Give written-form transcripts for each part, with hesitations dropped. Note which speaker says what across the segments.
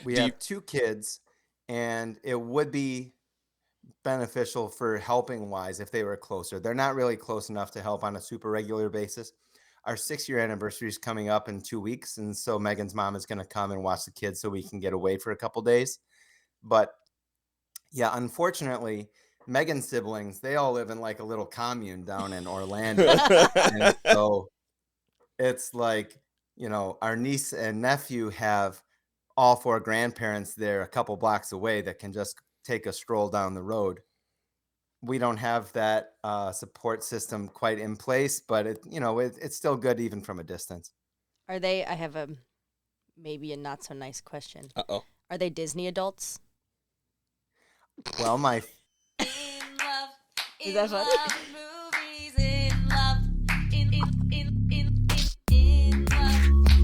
Speaker 1: We
Speaker 2: Do you?
Speaker 1: have two kids, and it would be beneficial for helping wise if they were closer. They're not really close enough to help on a super regular basis. Our 6 year anniversary is coming up in 2 weeks, and so Megan's mom is going to come and watch the kids so we can get away for a couple days. But yeah, unfortunately, Megan's siblings, they all live in like a little commune down in Orlando. And so it's like, our niece and nephew have all four grandparents there a couple blocks away that can just take a stroll down the road. We don't have that support system quite in place, but it's still good even from a distance.
Speaker 3: Are they? I have maybe a not so nice question.
Speaker 2: Uh-oh.
Speaker 3: Are they Disney adults?
Speaker 1: Well, my
Speaker 4: In love,
Speaker 3: Is that fun?
Speaker 4: movies in love,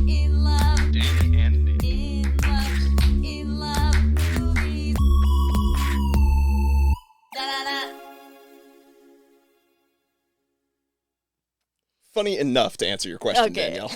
Speaker 4: in love,
Speaker 5: Dani and Nic.
Speaker 4: in love, movies. Da da da.
Speaker 2: Funny enough to answer your question,
Speaker 3: Okay.
Speaker 2: Danielle.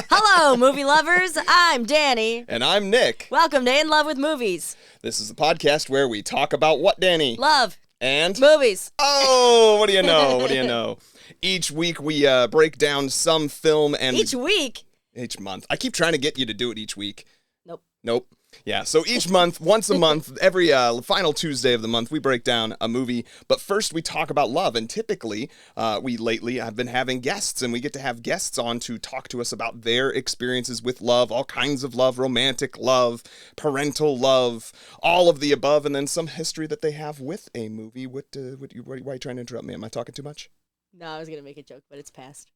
Speaker 3: Hello, movie lovers. I'm Dani.
Speaker 2: And I'm Nick.
Speaker 3: Welcome to In Love with Movies.
Speaker 2: This is the podcast where we talk about what, Dani?
Speaker 3: Love
Speaker 2: And?
Speaker 3: movies.
Speaker 2: Oh, what do you know? What do you know? Each week we break down some film and...
Speaker 3: Each week.
Speaker 2: Each month. I keep trying to get you to do it each week.
Speaker 3: Nope.
Speaker 2: Yeah, so each month, once a month, every final Tuesday of the month, we break down a movie. But first, we talk about love. And typically, we lately have been having guests, and we get to have guests on to talk to us about their experiences with love, all kinds of love, romantic love, parental love, all of the above, and then some history that they have with a movie. Why are you trying to interrupt me? Am I talking too much?
Speaker 3: No, I was going to make a joke, but it's past.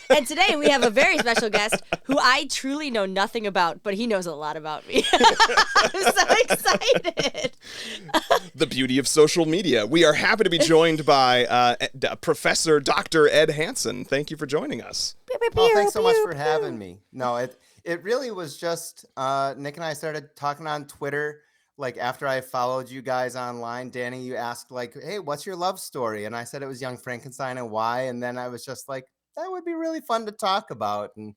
Speaker 3: And today we have a very special guest who I truly know nothing about, but he knows a lot about me. I'm so excited.
Speaker 2: The beauty of social media. We are happy to be joined by Professor Dr. Ed Hansen. Thank you for joining us.
Speaker 1: Oh, thanks so much for having me. No, it really was just Nick and I started talking on Twitter. Like after I followed you guys online, Dani, you asked like, "Hey, what's your love story?" And I said it was Young Frankenstein and why. And then I was just like, that would be really fun to talk about. And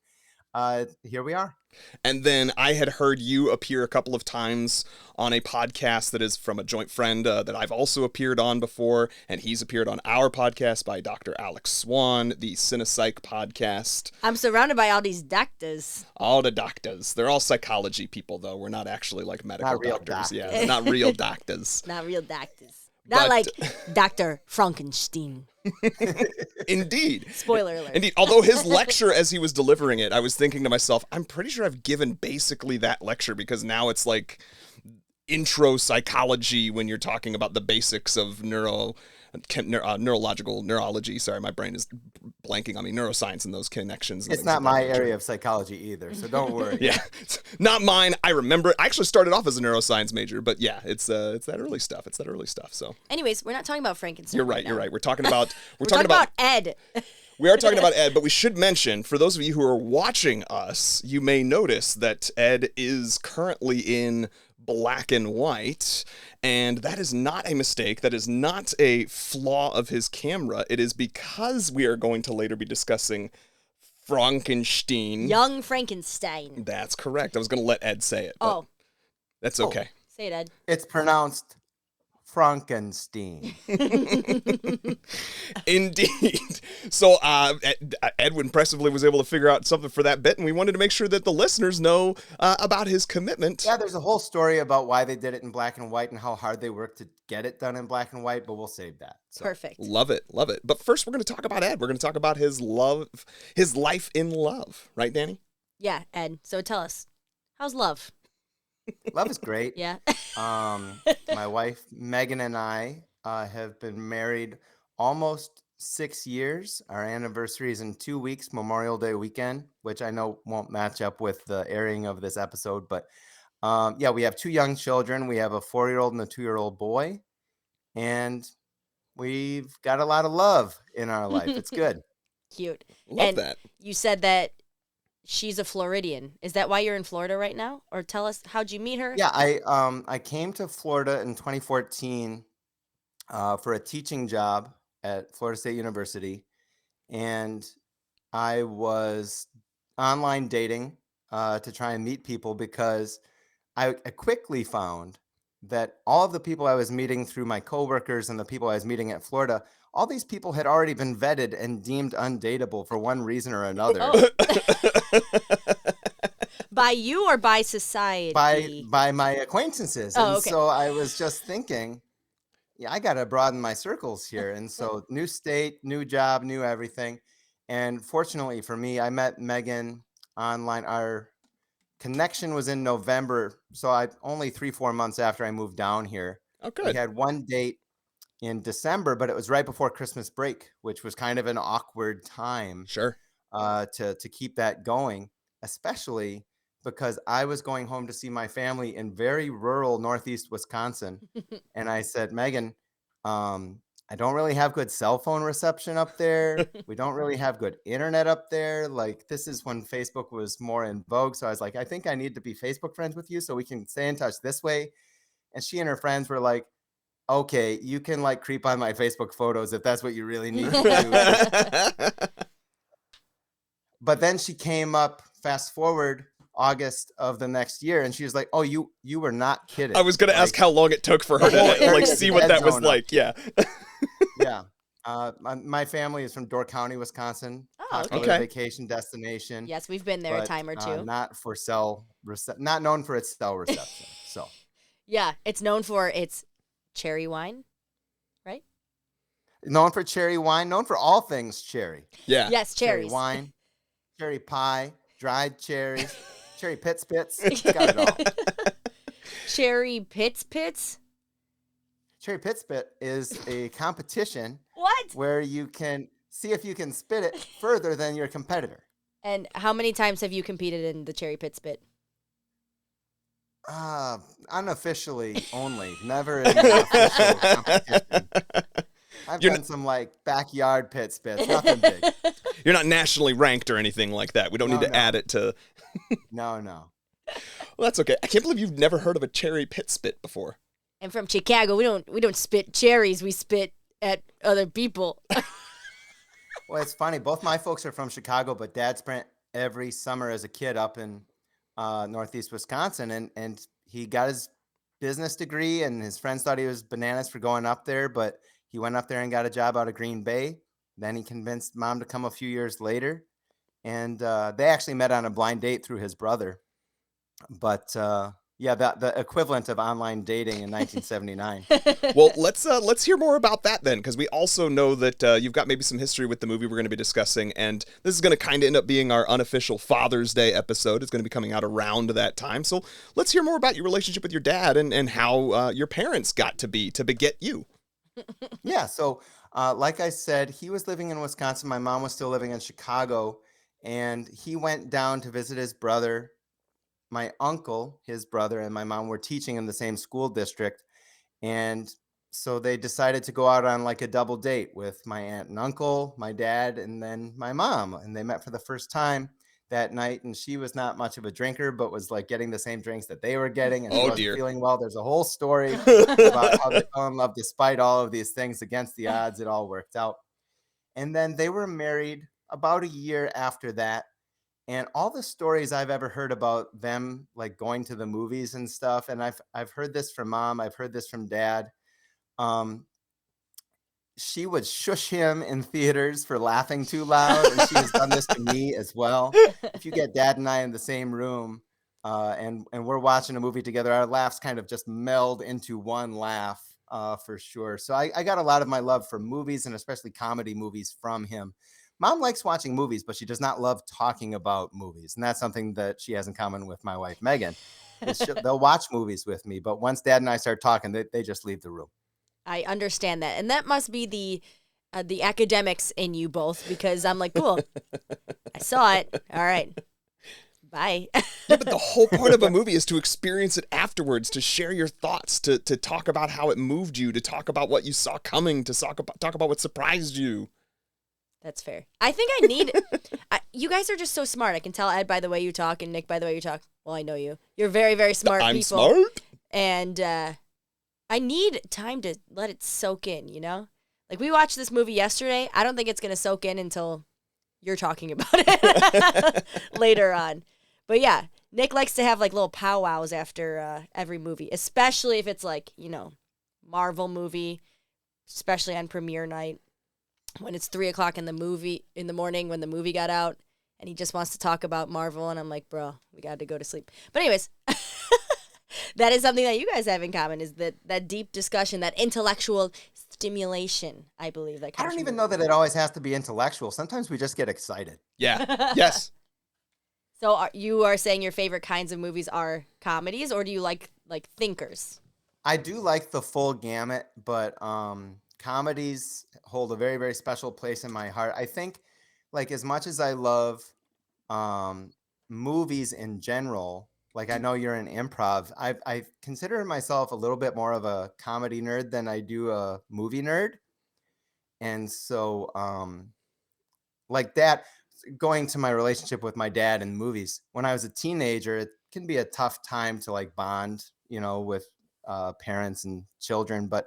Speaker 1: here we are.
Speaker 2: And then I had heard you appear a couple of times on a podcast that is from a joint friend that I've also appeared on before, and he's appeared on our podcast by Dr. Alex Swan, the Cinepsych podcast.
Speaker 3: I'm surrounded by all these doctors.
Speaker 2: All the doctors. They're all psychology people, though. We're not actually like medical
Speaker 1: Not real
Speaker 2: doctors.
Speaker 1: doctors.
Speaker 2: Yeah, they're not real doctors.
Speaker 3: Not real doctors. Not
Speaker 2: But-
Speaker 3: like Dr. Frankenstein.
Speaker 2: Indeed.
Speaker 3: Spoiler alert.
Speaker 2: Indeed. Although his lecture, as he was delivering it, I was thinking to myself, I'm pretty sure I've given basically that lecture because now it's like intro psychology when you're talking about the basics of neurology. Sorry, my brain is blanking on me. Neuroscience and those connections. And
Speaker 1: It's
Speaker 2: things
Speaker 1: not
Speaker 2: of that
Speaker 1: my
Speaker 2: nature.
Speaker 1: area of psychology either, so don't worry.
Speaker 2: Yeah, it's not mine. I remember. I actually started off as a neuroscience major, but yeah, it's that early stuff. It's that early stuff. So
Speaker 3: Anyways, we're not talking about Frankenstein.
Speaker 2: you're right.
Speaker 3: now.
Speaker 2: You're right. We're talking about
Speaker 3: We're talking about Ed.
Speaker 2: We are talking about Ed, but we should mention, for those of you who are watching us, you may notice that Ed is currently in black and white, and that is not a mistake. That is not a flaw of his camera. It is because we are going to later be discussing Frankenstein.
Speaker 3: Young Frankenstein.
Speaker 2: That's correct. I was going to let Ed say it, but
Speaker 3: Oh,
Speaker 2: that's okay.
Speaker 3: say it, Ed.
Speaker 1: It's pronounced Frankenstein.
Speaker 2: Indeed. So Edwin impressively was able to figure out something for that bit, and we wanted to make sure that the listeners know about his commitment.
Speaker 1: Yeah, there's a whole story about why they did it in black and white and how hard they worked to get it done in black and white, but we'll save that. So.
Speaker 3: Perfect.
Speaker 2: Love it, love it. But first, we're going to talk about Ed. We're going to talk about his life in love. Right, Dani?
Speaker 3: Yeah, Ed. So tell us, how's love?
Speaker 1: Love is great.
Speaker 3: Yeah.
Speaker 1: My wife, Megan, and I have been married almost 6 years. Our anniversary is in 2 weeks, Memorial Day weekend, which I know won't match up with the airing of this episode. But yeah, we have 2 young children. We have a 4-year-old and a 2-year-old boy. And we've got a lot of love in our life. It's good.
Speaker 3: Cute.
Speaker 2: Love
Speaker 3: And
Speaker 2: that.
Speaker 3: You said that she's a Floridian. Is that why you're in Florida right now? Or tell us, how'd you meet her?
Speaker 1: Yeah, I came to Florida in 2014 for a teaching job at Florida State University, and I was online dating to try and meet people because I quickly found that all of the people I was meeting through my coworkers and the people I was meeting at Florida, all these people had already been vetted and deemed undateable for one reason or another.
Speaker 3: Oh. By you or by society?
Speaker 1: By my acquaintances.
Speaker 3: Oh,
Speaker 1: And
Speaker 3: okay.
Speaker 1: so I was just thinking, yeah, I got to broaden my circles here. And so new state, new job, new everything. And fortunately for me, I met Megan online. Our connection was in November. So I only 3-4 months after I moved down here.
Speaker 2: Oh,
Speaker 1: We
Speaker 2: good.
Speaker 1: had one date in December, but it was right before Christmas break, which was kind of an awkward time
Speaker 2: Sure.
Speaker 1: to keep that going, especially because I was going home to see my family in very rural Northeast Wisconsin. And I said, Megan, I don't really have good cell phone reception up there. We don't really have good internet up there. Like, this is when Facebook was more in vogue. So I was like, I think I need to be Facebook friends with you so we can stay in touch this way. And she and her friends were like, okay, you can like creep on my Facebook photos if that's what you really need to do. But then she came up, fast forward August of the next year, and she was like, "Oh, you were not kidding."
Speaker 2: I was going to ask
Speaker 1: Like,
Speaker 2: how long it took for her
Speaker 1: the whole
Speaker 2: to
Speaker 1: area
Speaker 2: like
Speaker 1: is
Speaker 2: see
Speaker 1: a
Speaker 2: what
Speaker 1: dead
Speaker 2: that was
Speaker 1: zone up.
Speaker 2: like. Yeah.
Speaker 1: Yeah. My family is from Door County, Wisconsin.
Speaker 3: Oh,
Speaker 1: Popular
Speaker 2: okay.
Speaker 1: vacation destination.
Speaker 3: Yes, we've been there a
Speaker 1: but,
Speaker 3: time or two.
Speaker 1: not known for its cell reception. So
Speaker 3: Yeah, it's known for its cherry wine, right?
Speaker 1: known for cherry wine, known for all things cherry.
Speaker 2: Yeah.
Speaker 3: Yes,
Speaker 1: Cherry
Speaker 3: cherries.
Speaker 1: wine, cherry pie, dried cherries, cherry pits. It's got it all.
Speaker 3: Cherry pits?
Speaker 1: Cherry Pit Spit is a competition
Speaker 3: What?
Speaker 1: where you can see if you can spit it further than your competitor.
Speaker 3: And how many times have you competed in the cherry pit spit?
Speaker 1: Unofficially only, never in the official competition. I've
Speaker 2: You're
Speaker 1: done some like backyard pit spits, nothing big.
Speaker 2: You're not nationally ranked or anything like that. We don't need
Speaker 1: No,
Speaker 2: to
Speaker 1: no.
Speaker 2: add it to.
Speaker 1: No.
Speaker 2: Well, that's okay. I can't believe you've never heard of a cherry pit spit before.
Speaker 3: And from Chicago, we don't spit cherries, we spit at other people.
Speaker 1: Well, it's funny. Both my folks are from Chicago, but Dad spent every summer as a kid up in Northeast Wisconsin, and he got his business degree, and his friends thought he was bananas for going up there, but he went up there and got a job out of Green Bay. Then he convinced Mom to come a few years later, and they actually met on a blind date through his brother. But yeah, the equivalent of online dating in 1979.
Speaker 2: Well, let's hear more about that then, because we also know that you've got maybe some history with the movie we're going to be discussing, and this is going to kind of end up being our unofficial Father's Day episode. It's going to be coming out around that time, so let's hear more about your relationship with your dad and how your parents got to beget you.
Speaker 1: Yeah, so like I said, he was living in Wisconsin. My mom was still living in Chicago, and he went down to visit his brother. My uncle, his brother, and my mom were teaching in the same school district. And so they decided to go out on like a double date with my aunt and uncle, my dad, and then my mom. And they met for the first time that night. And she was not much of a drinker, but was like getting the same drinks that they were getting. And she
Speaker 2: Oh,
Speaker 1: wasn't
Speaker 2: dear.
Speaker 1: feeling well. There's a whole story about how they fell in love despite all of these things against the odds. It all worked out. And then they were married about a year after that. And all the stories I've ever heard about them like going to the movies and stuff, and I've heard this from Mom, I've heard this from Dad. Um, she would shush him in theaters for laughing too loud, and she has done this to me as well. If you get Dad and I in the same room, and we're watching a movie together, our laughs kind of just meld into one laugh, for sure. So I got a lot of my love for movies, and especially comedy movies, from him. Mom likes watching movies, but she does not love talking about movies. And that's something that she has in common with my wife, Megan. They'll watch movies with me, but once Dad and I start talking, they just leave the room.
Speaker 3: I understand that. And that must be the academics in you both, because I'm like, cool, I saw it. All right. Bye.
Speaker 2: Yeah, but the whole point of a movie is to experience it afterwards, to share your thoughts, to talk about how it moved you, to talk about what you saw coming, to talk about what surprised you.
Speaker 3: That's fair. I think I need. You guys are just so smart. I can tell, Ed, by the way you talk, and Nick, by the way you talk. Well, I know you. You're very, very smart
Speaker 2: I'm
Speaker 3: people.
Speaker 2: smart?
Speaker 3: And I need time to let it soak in, you know? Like, we watched this movie yesterday. I don't think it's going to soak in until you're talking about it later on. But yeah, Nick likes to have like little powwows after every movie, especially if it's like, Marvel movie, especially on premiere night when it's 3:00 in the morning when the movie got out, and he just wants to talk about Marvel, and I'm like, bro, we got to go to sleep. But anyways, that is something that you guys have in common, is that deep discussion, that intellectual stimulation, I believe. That
Speaker 1: I
Speaker 3: comes
Speaker 1: don't
Speaker 3: from
Speaker 1: even know that it always has to be intellectual. Sometimes we just get excited.
Speaker 2: Yeah. Yes.
Speaker 3: So you are saying your favorite kinds of movies are comedies, or do you like thinkers?
Speaker 1: I do like the full gamut, but comedies hold a very, very special place in my heart. I think, like, as much as I love um, movies in general, like, I know you're in improv, I consider myself a little bit more of a comedy nerd than I do a movie nerd. And so, like that, going to my relationship with my dad in movies, when I was a teenager, it can be a tough time to like bond, with parents and children. But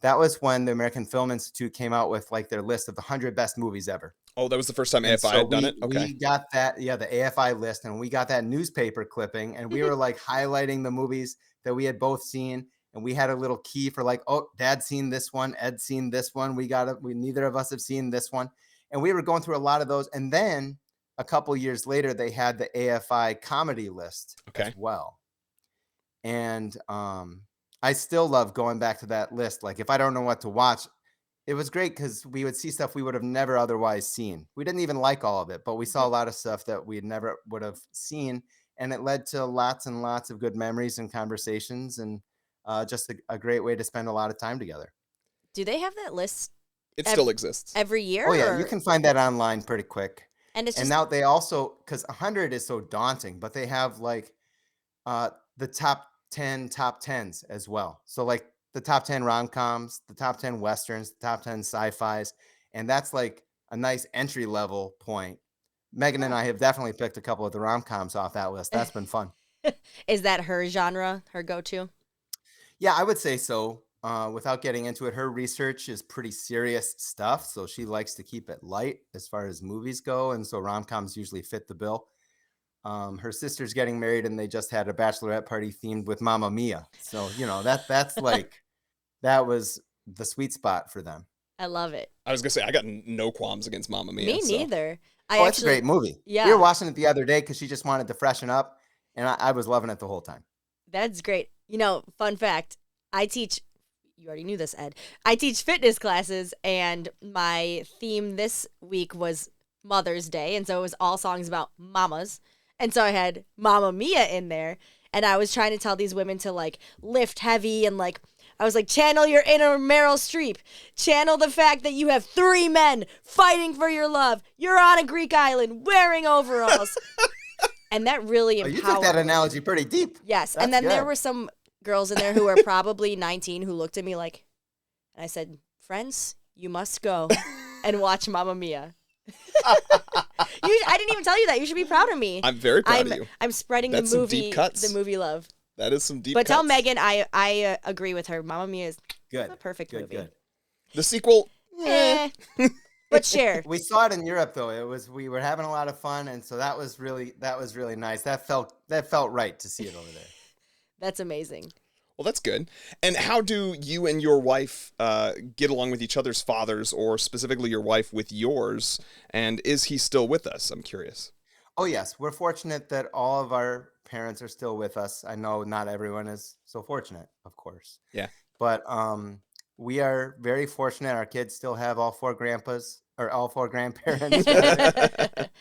Speaker 1: that was when the American Film Institute came out with like their list of the 100 best movies ever.
Speaker 2: Oh, that was the first time
Speaker 1: And
Speaker 2: AFI
Speaker 1: so
Speaker 2: had done
Speaker 1: we
Speaker 2: it? Okay.
Speaker 1: we got that, yeah, the AFI list, and we got that newspaper clipping, and we were like highlighting the movies that we had both seen, and we had a little key for like, oh, Dad's seen this one, Ed's seen this one, we neither of us have seen this one, and we were going through a lot of those, and then a couple years later they had the AFI comedy list as
Speaker 2: Okay.
Speaker 1: well, and I still love going back to that list. Like if I don't know what to watch, it was great because we would see stuff we would have never otherwise seen. We didn't even like all of it, but we saw a lot of stuff that we never would have seen. And it led to lots and lots of good memories and conversations, and just a great way to spend a lot of time together.
Speaker 3: Do they have that list
Speaker 2: It still exists.
Speaker 3: every year?
Speaker 1: Oh, yeah,
Speaker 3: or-
Speaker 1: you can find that online pretty quick.
Speaker 3: And it's
Speaker 1: And
Speaker 3: just
Speaker 1: now they also, because 100 is so daunting, but they have like the top 10 top 10s as well. So like the top 10 rom-coms, the top 10 westerns, the top 10 sci-fis, and that's like a nice entry level point. Megan and I have definitely picked a couple of the rom-coms off that list. That's been fun.
Speaker 3: is that her genre, her go-to?
Speaker 1: Yeah, I would say so. Without getting into it, her research is pretty serious stuff, so she likes to keep it light as far as movies go, and so rom-coms usually fit the bill. Her sister's getting married, and they just had a bachelorette party themed with Mamma Mia. So that's like that was the sweet spot for them.
Speaker 3: I love it.
Speaker 2: I was gonna say I got no qualms against Mamma Mia.
Speaker 3: Me
Speaker 2: so.
Speaker 3: neither.
Speaker 1: Oh, it's a great movie.
Speaker 3: Yeah.
Speaker 1: We were watching it the other day because she just wanted to freshen up, and I was loving it the whole time.
Speaker 3: That's great. Fun fact, I teach, you already knew this, Ed. I teach fitness classes, and my theme this week was Mother's Day, and so it was all songs about mamas. And so I had Mamma Mia in there, and I was trying to tell these women to like lift heavy, and like I was like, channel your inner Meryl Streep. Channel the fact that you have 3 men fighting for your love. You're on a Greek island wearing overalls. And that really
Speaker 1: Oh,
Speaker 3: empowered.
Speaker 1: you took that analogy pretty deep.
Speaker 3: Yes.
Speaker 1: That's
Speaker 3: And then there
Speaker 1: good.
Speaker 3: were some girls in there who were probably 19 who looked at me like, and I said, friends, you must go and watch Mamma Mia. I didn't even tell you that. You should be proud of me.
Speaker 2: I'm very proud of you.
Speaker 3: I'm spreading
Speaker 2: That's some
Speaker 3: the
Speaker 2: deep cuts.
Speaker 3: movie love.
Speaker 2: That is some deep
Speaker 3: But tell
Speaker 2: cuts.
Speaker 3: Megan I agree with her. Mamma Mia is
Speaker 1: Good.
Speaker 3: a perfect
Speaker 1: Good,
Speaker 3: movie.
Speaker 1: good.
Speaker 2: The sequel.
Speaker 3: Eh. But share.
Speaker 1: We saw it in Europe though. We were having a lot of fun, and so that was really nice. That felt right to see it over there.
Speaker 3: That's amazing.
Speaker 2: Well, that's good. And how do you and your wife get along with each other's fathers, or specifically your wife with yours? And is he still with us? I'm curious.
Speaker 1: Oh yes, we're fortunate that all of our parents are still with us. I know not everyone is so fortunate, of course.
Speaker 2: Yeah.
Speaker 1: But we are very fortunate. Our kids still have all 4 grandpas or all 4 grandparents.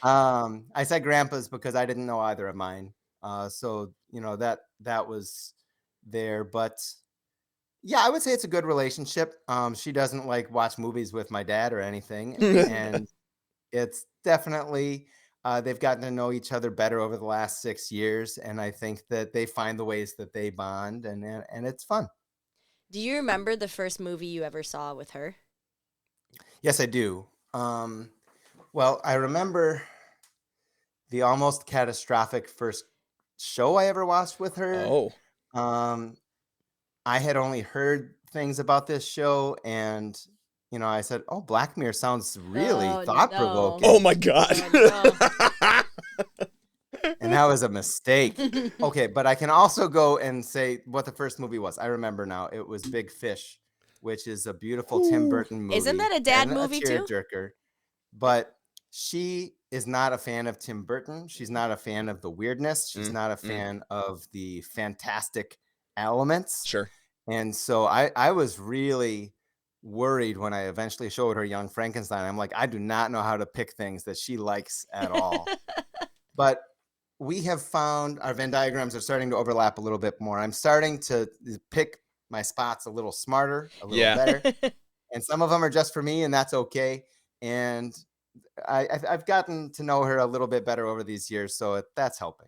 Speaker 1: I said grandpas because I didn't know either of mine. So that was there. But yeah, I would say it's a good relationship. She doesn't like watch movies with my dad or anything, and it's definitely they've gotten to know each other better over the last 6 years, and I think that they find the ways that they bond, and it's fun.
Speaker 3: Do you remember the first movie you ever saw with her?
Speaker 1: Yes, I do. Well, I remember the almost catastrophic first show I ever watched with her.
Speaker 2: Oh.
Speaker 1: I had only heard things about this show, and I said, "Oh, Black Mirror sounds really
Speaker 3: Oh,
Speaker 1: thought-provoking."
Speaker 2: Oh my God.
Speaker 3: Oh, no.
Speaker 1: And that was a mistake. Okay, but I can also go and say what the first movie was. I remember now. It was Big Fish, which is a beautiful Tim Burton movie.
Speaker 3: Isn't that a dad
Speaker 1: and
Speaker 3: movie too?
Speaker 1: tearjerker. But she is not a fan of Tim Burton. She's not a fan of the weirdness. She's not a fan of the fantastic elements.
Speaker 2: Sure.
Speaker 1: And so I was really worried when I eventually showed her Young Frankenstein. I'm like, I do not know how to pick things that she likes at all. But we have found our Venn diagrams are starting to overlap a little bit more. I'm starting to pick my spots a little smarter, a little better. And some of them are just for me, and that's okay. And I've gotten to know her a little bit better over these years, so that's helping.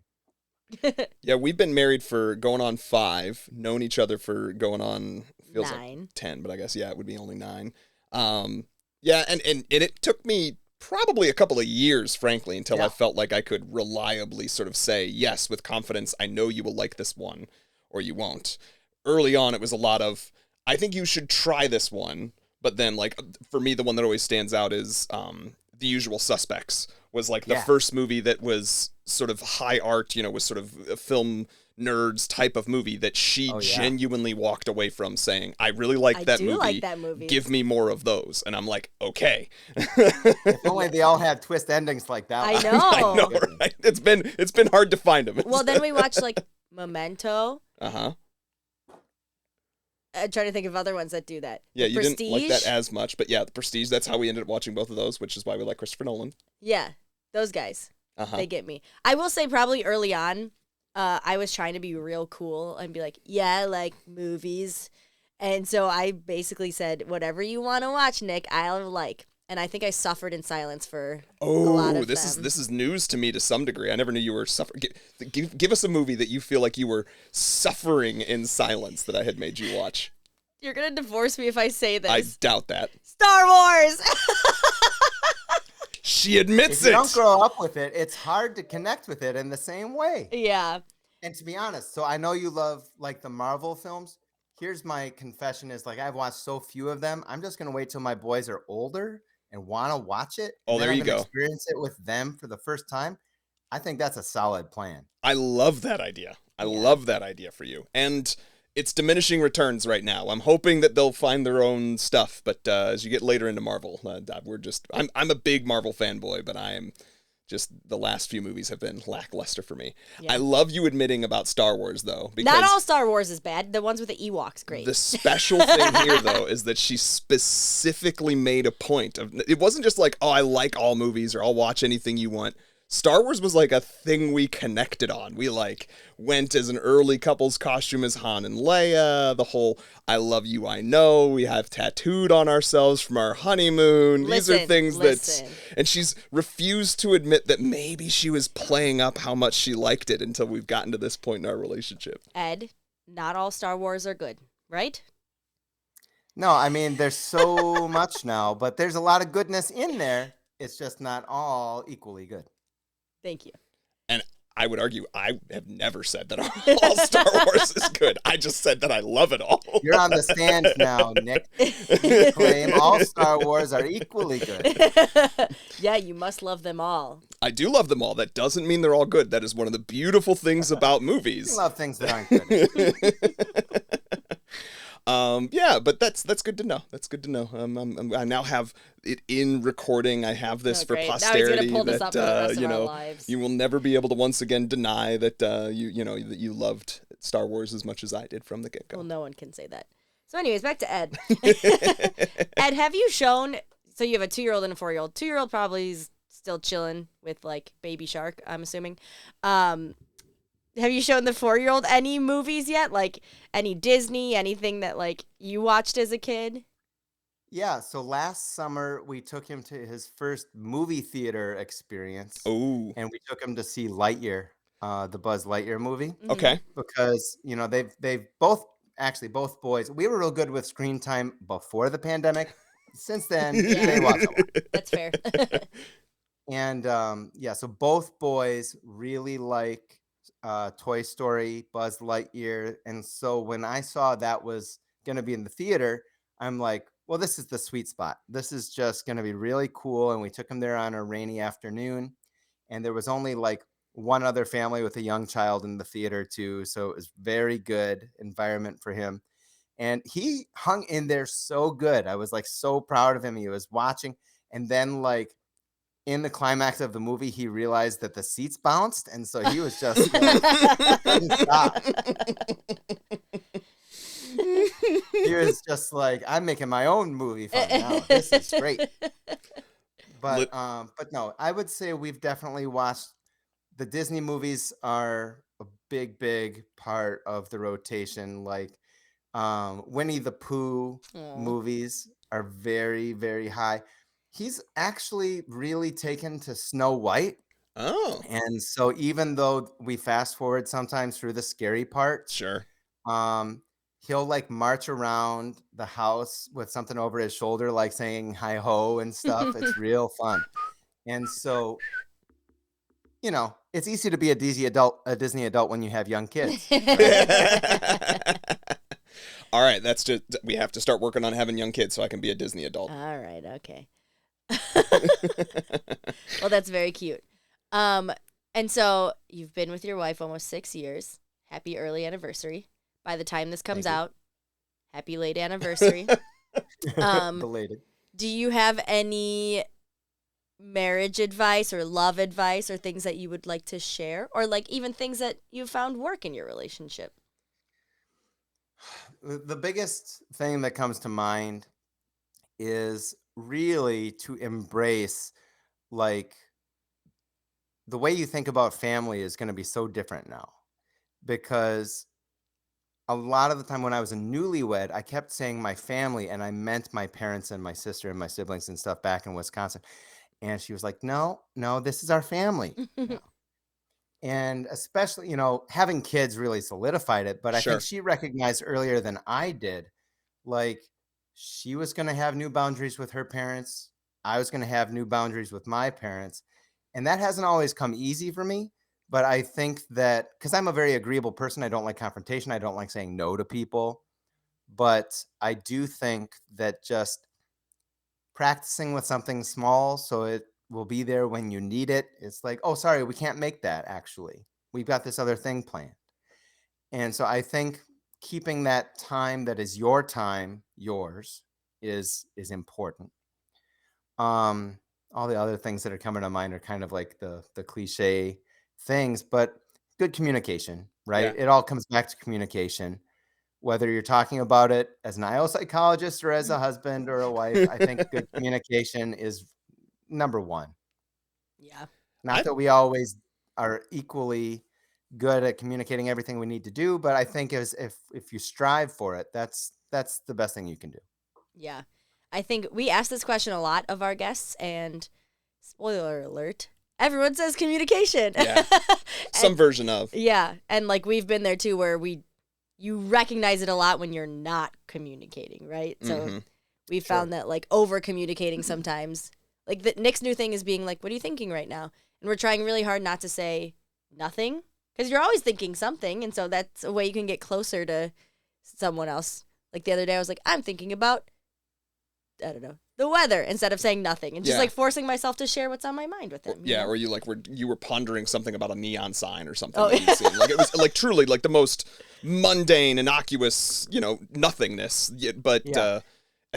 Speaker 2: Yeah, we've been married for going on 5, known each other for going on feels
Speaker 3: 9.
Speaker 2: like 10, but I guess it would be only 9. Yeah, and it took me probably a couple of years, frankly, until I felt like I could reliably sort of say, yes, with confidence, I know you will like this one, or you won't. Early on, it was a lot of, I think you should try this one, but then, like, for me, the one that always stands out is The Usual Suspects, was like the first movie that was sort of high art, was sort of a film nerds type of movie that she genuinely walked away from saying, I really like that movie.
Speaker 3: Like that movie.
Speaker 2: Give me more of those. And I'm like, okay.
Speaker 1: If only they all had twist endings like that.
Speaker 3: I know.
Speaker 2: I know, right? It's been hard to find them.
Speaker 3: Well, then we watched like Memento.
Speaker 2: Uh-huh.
Speaker 3: I'm trying to think of other ones that do that.
Speaker 2: Yeah,
Speaker 3: The
Speaker 2: you didn't like that
Speaker 3: Prestige?
Speaker 2: as much, but yeah, The Prestige, that's how we ended up watching both of those, which is why we like Christopher Nolan.
Speaker 3: Yeah, those guys.
Speaker 2: Uh-huh.
Speaker 3: They get me. I will say probably early on, I was trying to be real cool and be like, yeah, I like movies. And so I basically said, whatever you want to watch, Nick, I'll like. And I think I suffered in silence for a lot of
Speaker 2: this
Speaker 3: them.
Speaker 2: is news to me to some degree. I never knew you were suffering. Give us a movie that you feel like you were suffering in silence that I had made you watch.
Speaker 3: You're going to divorce me if I say this.
Speaker 2: I doubt that.
Speaker 3: Star Wars!
Speaker 2: She admits
Speaker 1: If you
Speaker 2: it.
Speaker 1: don't grow up with it, it's hard to connect with it in the same way.
Speaker 3: Yeah.
Speaker 1: And to be honest, so I know you love like the Marvel films. Here's my confession is like I've watched so few of them. I'm just gonna wait till my boys are older and want to watch it.
Speaker 2: Oh,
Speaker 1: and then
Speaker 2: there
Speaker 1: I'm
Speaker 2: you
Speaker 1: gonna
Speaker 2: go.
Speaker 1: Experience it with them for the first time. I think that's a solid plan.
Speaker 2: I love that idea. I love that idea for you. And it's diminishing returns right now. I'm hoping that they'll find their own stuff, but as you get later into Marvel, I'm a big Marvel fanboy, but I am just the last few movies have been lackluster for me.
Speaker 3: Yeah.
Speaker 2: I love you admitting about Star Wars though, because
Speaker 3: Not all Star Wars is bad. The ones with the Ewoks, great.
Speaker 2: the special thing here though is that she specifically made a point of it wasn't just like, oh, I like all movies or I'll watch anything you want. Star Wars was like a thing we connected on. We like went as an early couple's costume as Han and Leia, the whole I love you, I know, we have tattooed on ourselves from our honeymoon. These are things that, and she's refused to admit that maybe she was playing up how much she liked it until we've gotten to this point in our relationship.
Speaker 3: Ed, not all Star Wars are good, right?
Speaker 1: No, I mean there's so much now, but there's a lot of goodness in there. It's just not all equally good.
Speaker 3: Thank you.
Speaker 2: And I would argue I have never said that all Star Wars is good. I just said that I love it all.
Speaker 1: You're on the stand now, Nick. You claim all Star Wars are equally good.
Speaker 3: Yeah, you must love them all.
Speaker 2: I do love them all. That doesn't mean they're all good. That is one of the beautiful things about movies.
Speaker 1: You love things that aren't good.
Speaker 2: Yeah, but that's good to know. That's good to know. I now have it in recording. I have this for
Speaker 3: great. Now he's
Speaker 2: posterity
Speaker 3: gonna pull this
Speaker 2: that
Speaker 3: up for the rest of our lives.
Speaker 2: you will never be able to once again deny that that you loved Star Wars as much as I did from the get-go.
Speaker 3: Well, no one can say that. So anyways, back to Ed. Ed, have you shown, so you have a 2-year-old and a 4-year-old. 2-year-old probably is still chilling with like Baby Shark, I'm assuming. Have you shown the 4-year-old any movies yet? Like any Disney, anything that like you watched as a kid?
Speaker 1: Yeah, so last summer we took him to his first movie theater experience.
Speaker 2: Oh,
Speaker 1: And we took him to see Lightyear, the Buzz Lightyear movie,
Speaker 2: okay.
Speaker 1: because they've both boys. We were real good with screen time before the pandemic. Since then, they watch a lot.
Speaker 3: That's fair.
Speaker 1: And so both boys really like Toy Story, Buzz Lightyear, and so when I saw that was going to be in the theater, I'm like, well, this is the sweet spot. This is just going to be really cool. And we took him there on a rainy afternoon, and there was only like one other family with a young child in the theater too. So it was very good environment for him. And he hung in there so good. I was like so proud of him. He was watching. And then like in the climax of the movie, he realized that the seats bounced. And so he was just like, couldn't stop. He was just like, I'm making my own movie fun now. This is great. But no, I would say we've definitely watched the Disney movies are a big part of the rotation. Like Winnie the Pooh
Speaker 3: Aw.
Speaker 1: movies are very high. He's actually really taken to Snow White.
Speaker 2: Oh,
Speaker 1: And so even though we fast forward sometimes through the scary parts,
Speaker 2: sure.
Speaker 1: he'll like march around the house with something over his shoulder, like saying hi ho and stuff. It's real fun. And so, you know, it's easy to be a Disney adult when you have young kids.
Speaker 2: All right, that's just we have to start working on having young kids so I can be a Disney adult.
Speaker 3: All right, okay. Well, that's very cute. And so you've been with your wife almost 6 years. Happy early anniversary. By the time this comes
Speaker 1: Thank you.
Speaker 3: out, happy late anniversary.
Speaker 1: Belated.
Speaker 3: Do you have any marriage advice or love advice or things that you would like to share? Or like even things that you found work in your relationship?
Speaker 1: The biggest thing that comes to mind is really to embrace like the way you think about family is going to be so different now, because a lot of the time when I was a newlywed, I kept saying my family and I meant my parents and my sister and my siblings and stuff back in Wisconsin. And she was like, no, this is our family now. And especially, you know, having kids really solidified it. But I
Speaker 2: Sure.
Speaker 1: think she recognized earlier than I did, like she was going to have new boundaries with her parents. I was going to have new boundaries with my parents. And that hasn't always come easy for me. But I think that because I'm a very agreeable person, I don't like confrontation. I don't like saying no to people. But I do think that just practicing with something small so it will be there when you need it. It's like, oh, sorry, we can't make that actually. We've got this other thing planned. And so I think keeping that time that is your time, yours, is important. All the other things that are coming to mind are kind of like the cliche things, but good communication, right?
Speaker 2: Yeah.
Speaker 1: It all comes back to communication. Whether you're talking about it as an IO psychologist or as a husband or a wife, I think good communication is number one.
Speaker 3: Yeah.
Speaker 1: Not that we always are equally good at communicating everything we need to do, but I think if you strive for it, that's the best thing you can do.
Speaker 3: Yeah. I think we ask this question a lot of our guests, and spoiler alert, everyone says communication.
Speaker 2: Yeah. Some version of.
Speaker 3: Yeah. And like we've been there too, where you recognize it a lot when you're not communicating, right? So we found that like over communicating sometimes, like Nick's new thing is being like, what are you thinking right now? And we're trying really hard not to say nothing, because you're always thinking something. And so that's a way you can get closer to someone else. Like the other day I was like, I'm thinking about, I don't know, the weather, instead of saying nothing, and just like forcing myself to share what's on my mind with him.
Speaker 2: Yeah, or you were pondering something about a neon sign or something.
Speaker 3: Oh,
Speaker 2: that you'd seen. Like it was like truly like the most mundane, innocuous, nothingness. But I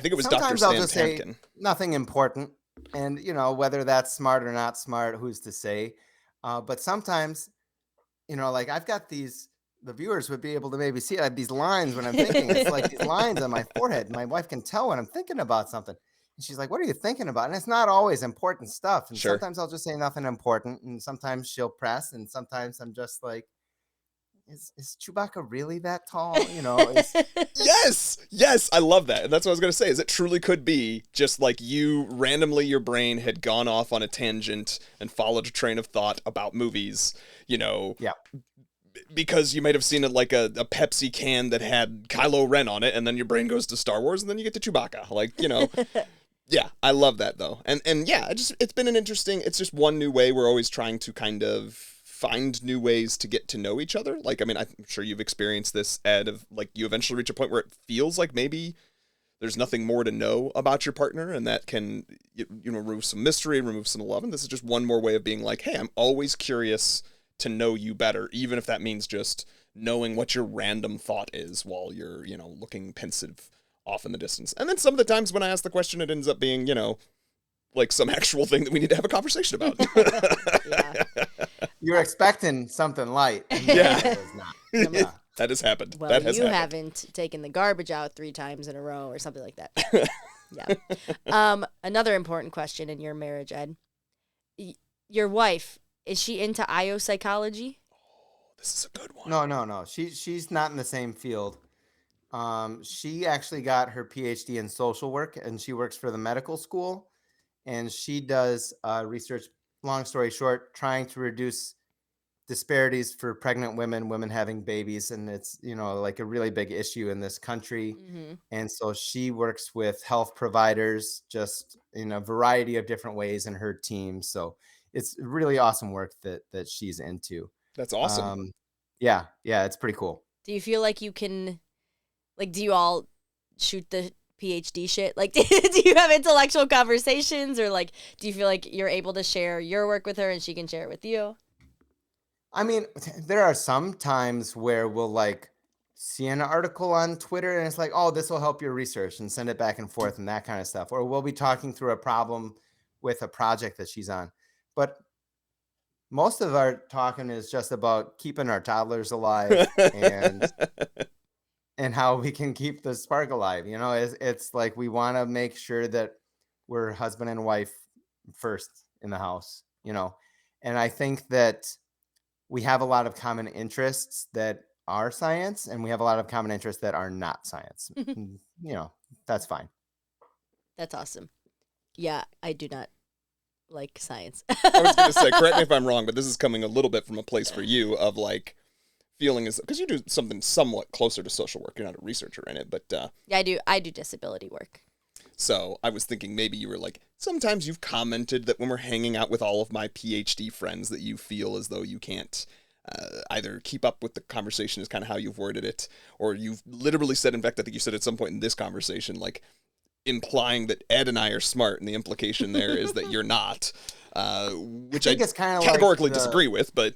Speaker 2: think it was
Speaker 1: Sometimes
Speaker 2: Dr.
Speaker 1: I'll
Speaker 2: Stan
Speaker 1: just say
Speaker 2: Tamkin.
Speaker 1: nothing important, and whether that's smart or not smart, who's to say? But sometimes, like I've got these. The viewers would be able to maybe see I have these lines when I'm thinking. It's like these lines on my forehead. My wife can tell when I'm thinking about something. And she's like, what are you thinking about? And it's not always important stuff. And
Speaker 2: Sure.
Speaker 1: sometimes I'll just say nothing important. And sometimes she'll press. And sometimes I'm just like, is Chewbacca really that tall?
Speaker 2: Yes, I love that. And that's what I was going to say, is it truly could be just like you randomly, your brain had gone off on a tangent and followed a train of thought about movies,
Speaker 1: Yeah.
Speaker 2: because you might have seen it like a Pepsi can that had Kylo Ren on it, and then your brain goes to Star Wars, and then you get to Chewbacca. Like, yeah, I love that though. And yeah, it's been it's just one new way. We're always trying to kind of find new ways to get to know each other. Like, I mean, I'm sure you've experienced this, Ed, of like you eventually reach a point where it feels like maybe there's nothing more to know about your partner, and that can, remove some mystery, remove some love. And this is just one more way of being like, hey, I'm always curious to know you better, even if that means just knowing what your random thought is while you're, looking pensive off in the distance. And then some of the times when I ask the question, it ends up being, like some actual thing that we need to have a conversation about.
Speaker 3: Yeah.
Speaker 1: You're expecting something light. And
Speaker 2: Yeah.
Speaker 1: it was not. Yeah.
Speaker 2: That has happened.
Speaker 3: Well,
Speaker 2: that has
Speaker 3: you
Speaker 2: happened.
Speaker 3: haven't taken the garbage out 3 times in a row or something like that. Yeah. Another important question in your marriage, Ed. Your wife, is she into IO psychology?
Speaker 2: This is a good one.
Speaker 1: No. She's not in the same field. She actually got her PhD in social work, and she works for the medical school, and she does research. Long story short, trying to reduce disparities for pregnant women having babies, and it's like a really big issue in this country.
Speaker 3: Mm-hmm.
Speaker 1: And so she works with health providers just in a variety of different ways in her team. So it's really awesome work that she's into.
Speaker 2: That's awesome.
Speaker 1: Yeah, it's pretty cool.
Speaker 3: Do you feel like you can, like, do you all shoot the PhD shit? Like, do you have intellectual conversations, or like, do you feel like you're able to share your work with her and she can share it with you?
Speaker 1: I mean, there are some times where we'll like see an article on Twitter and it's like, oh, this will help your research, and send it back and forth and that kind of stuff. Or we'll be talking through a problem with a project that she's on. But most of our talking is just about keeping our toddlers alive and how we can keep the spark alive. It's like we want to make sure that we're husband and wife first in the house, and I think that we have a lot of common interests that are science, and we have a lot of common interests that are not science. That's fine.
Speaker 3: That's awesome. Yeah, I do not like science.
Speaker 2: I was going to say, correct me if I'm wrong, but this is coming a little bit from a place for you of like feeling as, because you do something somewhat closer to social work. You're not a researcher in it, but
Speaker 3: Yeah, I do disability work.
Speaker 2: so I was thinking maybe you were like, sometimes you've commented that when we're hanging out with all of my PhD friends that you feel as though you can't either keep up with the conversation is kind of how you've worded it, or you've literally said, in fact, I think you said at some point in this conversation, like implying that Ed and I are smart, and the implication there is that you're not, which I
Speaker 1: think it's kind of
Speaker 2: categorically
Speaker 1: like
Speaker 2: disagree with, but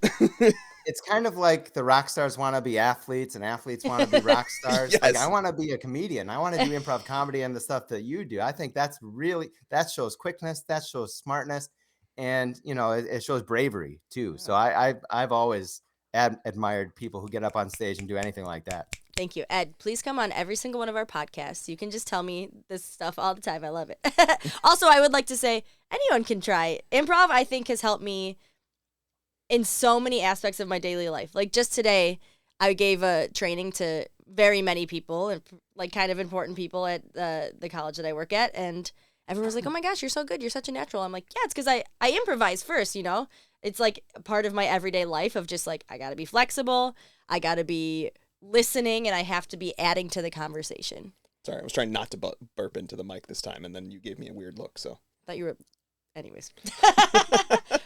Speaker 1: it's kind of like the rock stars want to be athletes and athletes want to be rock stars. Like,
Speaker 2: Yes.
Speaker 1: I want to be a comedian. I want to do improv comedy and the stuff that you do. I think that's really, that shows quickness, that shows smartness, and it shows bravery too. So I've always admired people who get up on stage and do anything like that.
Speaker 3: Thank you. Ed, please come on every single one of our podcasts. You can just tell me this stuff all the time. I love it. Also, I would like to say anyone can try. Improv, I think, has helped me in so many aspects of my daily life. Like just today, I gave a training to very many people, and like kind of important people at the college that I work at. And everyone was like, oh my gosh, you're so good. You're such a natural. I'm like, yeah, it's because I improvise first, It's like a part of my everyday life of just like, I got to be flexible. I got to be listening, and I have to be adding to the conversation.
Speaker 2: sorry, I was trying not to burp into the mic this time, and then you gave me a weird look, so.
Speaker 3: Thought you were, anyways.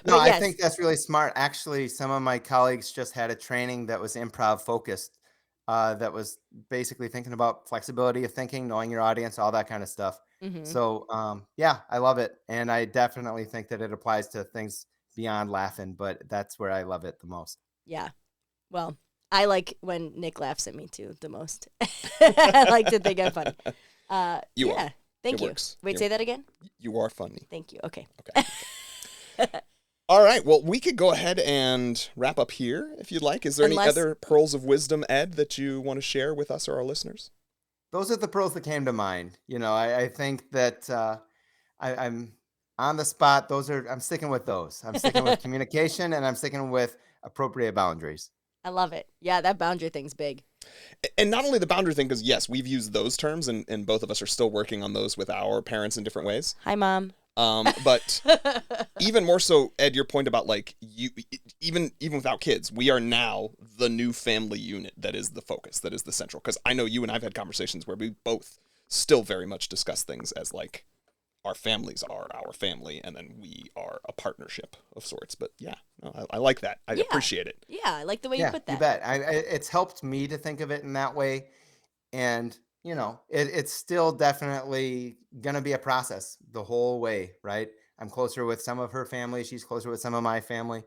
Speaker 1: No,
Speaker 3: But
Speaker 1: I
Speaker 3: yes.
Speaker 1: think that's really smart. Actually, some of my colleagues just had a training that was improv focused, that was basically thinking about flexibility of thinking, knowing your audience, all that kind of stuff.
Speaker 3: Mhm.
Speaker 1: So, yeah, I love it. And I definitely think that it applies to things beyond laughing, but that's where I love it the most.
Speaker 3: Yeah. Well, I like when Nick laughs at me too the most. I like to think I'm funny.
Speaker 2: You
Speaker 3: yeah.
Speaker 2: are.
Speaker 3: Thank
Speaker 2: It
Speaker 3: you.
Speaker 2: works.
Speaker 3: Wait, say that again?
Speaker 2: You are funny.
Speaker 3: Thank you. Okay.
Speaker 2: All right, well, we could go ahead and wrap up here if you'd like. Is there any
Speaker 3: Unless-
Speaker 2: other pearls of wisdom, Ed, that you want to share with us or our listeners?
Speaker 1: Those are the pearls that came to mind. I think that I'm on the spot. I'm sticking with those. I'm sticking with communication, and I'm sticking with appropriate boundaries.
Speaker 3: I love it. Yeah, that boundary thing's big.
Speaker 2: And not only the boundary thing, because yes, we've used those terms, and both of us are still working on those with our parents in different ways.
Speaker 3: Hi, Mom.
Speaker 2: But even more so, Ed, your point about like you, even without kids, we are now the new family unit that is the focus, that is the central. Because I know you and I've had conversations where we both still very much discuss things as like our families are our family, and then we are a partnership of sorts. But yeah, no, I like that. I
Speaker 3: Yeah.
Speaker 2: appreciate it.
Speaker 3: Yeah, I like the way you
Speaker 1: Yeah,
Speaker 3: put that.
Speaker 1: you bet. It's helped me to think of it in that way, and it's still definitely gonna be a process the whole way, right? I'm closer with some of her family, she's closer with some of my family,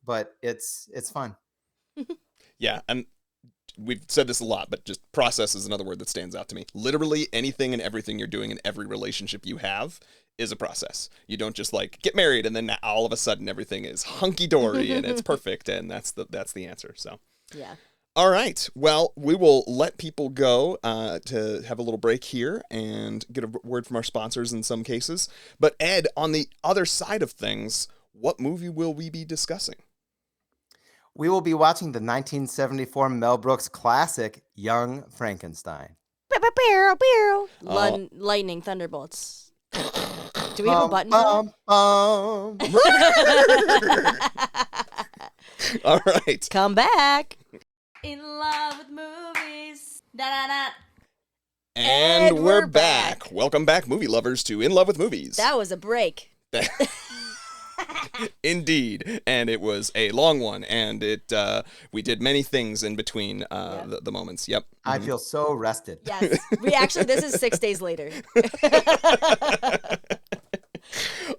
Speaker 1: but it's fun.
Speaker 2: Yeah, and we've said this a lot, but just process is another word that stands out to me. Literally anything and everything you're doing in every relationship you have is a process. You don't just like get married and then all of a sudden everything is hunky dory and it's perfect, and that's the answer. So
Speaker 3: Yeah.
Speaker 2: all right. Well, we will let people go to have a little break here and get a word from our sponsors in some cases. But Ed, on the other side of things, what movie will we be discussing?
Speaker 1: We will be watching the 1974 Mel Brooks classic, Young Frankenstein.
Speaker 3: Lightning thunderbolts. Do we have a button for that?
Speaker 1: Bum.
Speaker 2: All right.
Speaker 3: Come back.
Speaker 4: In love with movies. Da da da.
Speaker 2: And
Speaker 3: And
Speaker 2: we're
Speaker 3: we're
Speaker 2: back.
Speaker 3: back.
Speaker 2: Welcome back, movie lovers, to In Love with Movies.
Speaker 3: That was a break.
Speaker 2: Indeed, and it was a long one, and we did many things in between the moments. Yep.
Speaker 1: I feel so rested.
Speaker 3: Yes. This is 6 days later.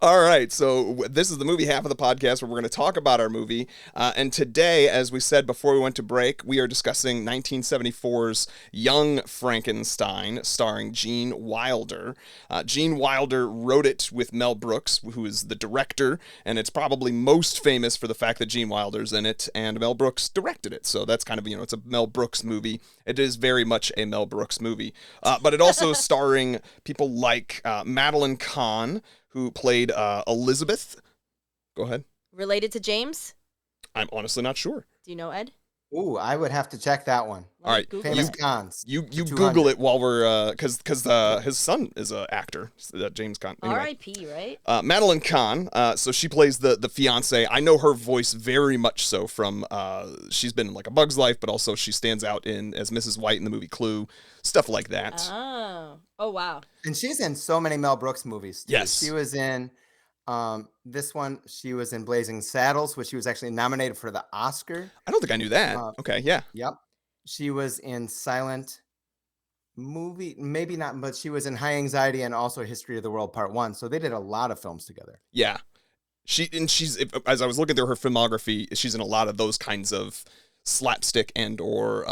Speaker 2: All right, so this is the movie half of the podcast where we're going to talk about our movie. And today, as we said before we went to break, we are discussing 1974's Young Frankenstein, starring Gene Wilder. Gene Wilder wrote it with Mel Brooks, who is the director, and it's probably most famous for the fact that Gene Wilder's in it, and Mel Brooks directed it. So that's kind of, it's a Mel Brooks movie. It is very much a Mel Brooks movie. But it also is starring people like Madeline Kahn, who played Elizabeth. Go ahead.
Speaker 3: Related to James?
Speaker 2: I'm honestly not sure.
Speaker 3: Do you know Ed?
Speaker 1: Ooh, I would have to check that one.
Speaker 3: Let me
Speaker 2: All right,
Speaker 3: Google
Speaker 1: Famous
Speaker 3: it.
Speaker 1: cons.
Speaker 2: You
Speaker 1: 200.
Speaker 2: Google it while we're because his son is an actor, James Kahn. Anyway.
Speaker 3: R.I.P. Right?
Speaker 2: Madeline Kahn, so she plays the fiance. I know her voice very much so from she's been in like A Bug's Life, but also she stands out as Mrs. White in the movie Clue, stuff like that.
Speaker 3: Oh wow.
Speaker 1: And she's in so many Mel Brooks movies, too.
Speaker 2: Yes.
Speaker 1: She was in this one. She was in Blazing Saddles, which she was actually nominated for the Oscar.
Speaker 2: I don't think I knew that. Okay, yeah.
Speaker 1: Yep. She was in Silent Movie, maybe not, but she was in High Anxiety and also History of the World Part 1. So they did a lot of films together.
Speaker 2: Yeah. She's as I was looking through her filmography, she's in a lot of those kinds of slapstick and or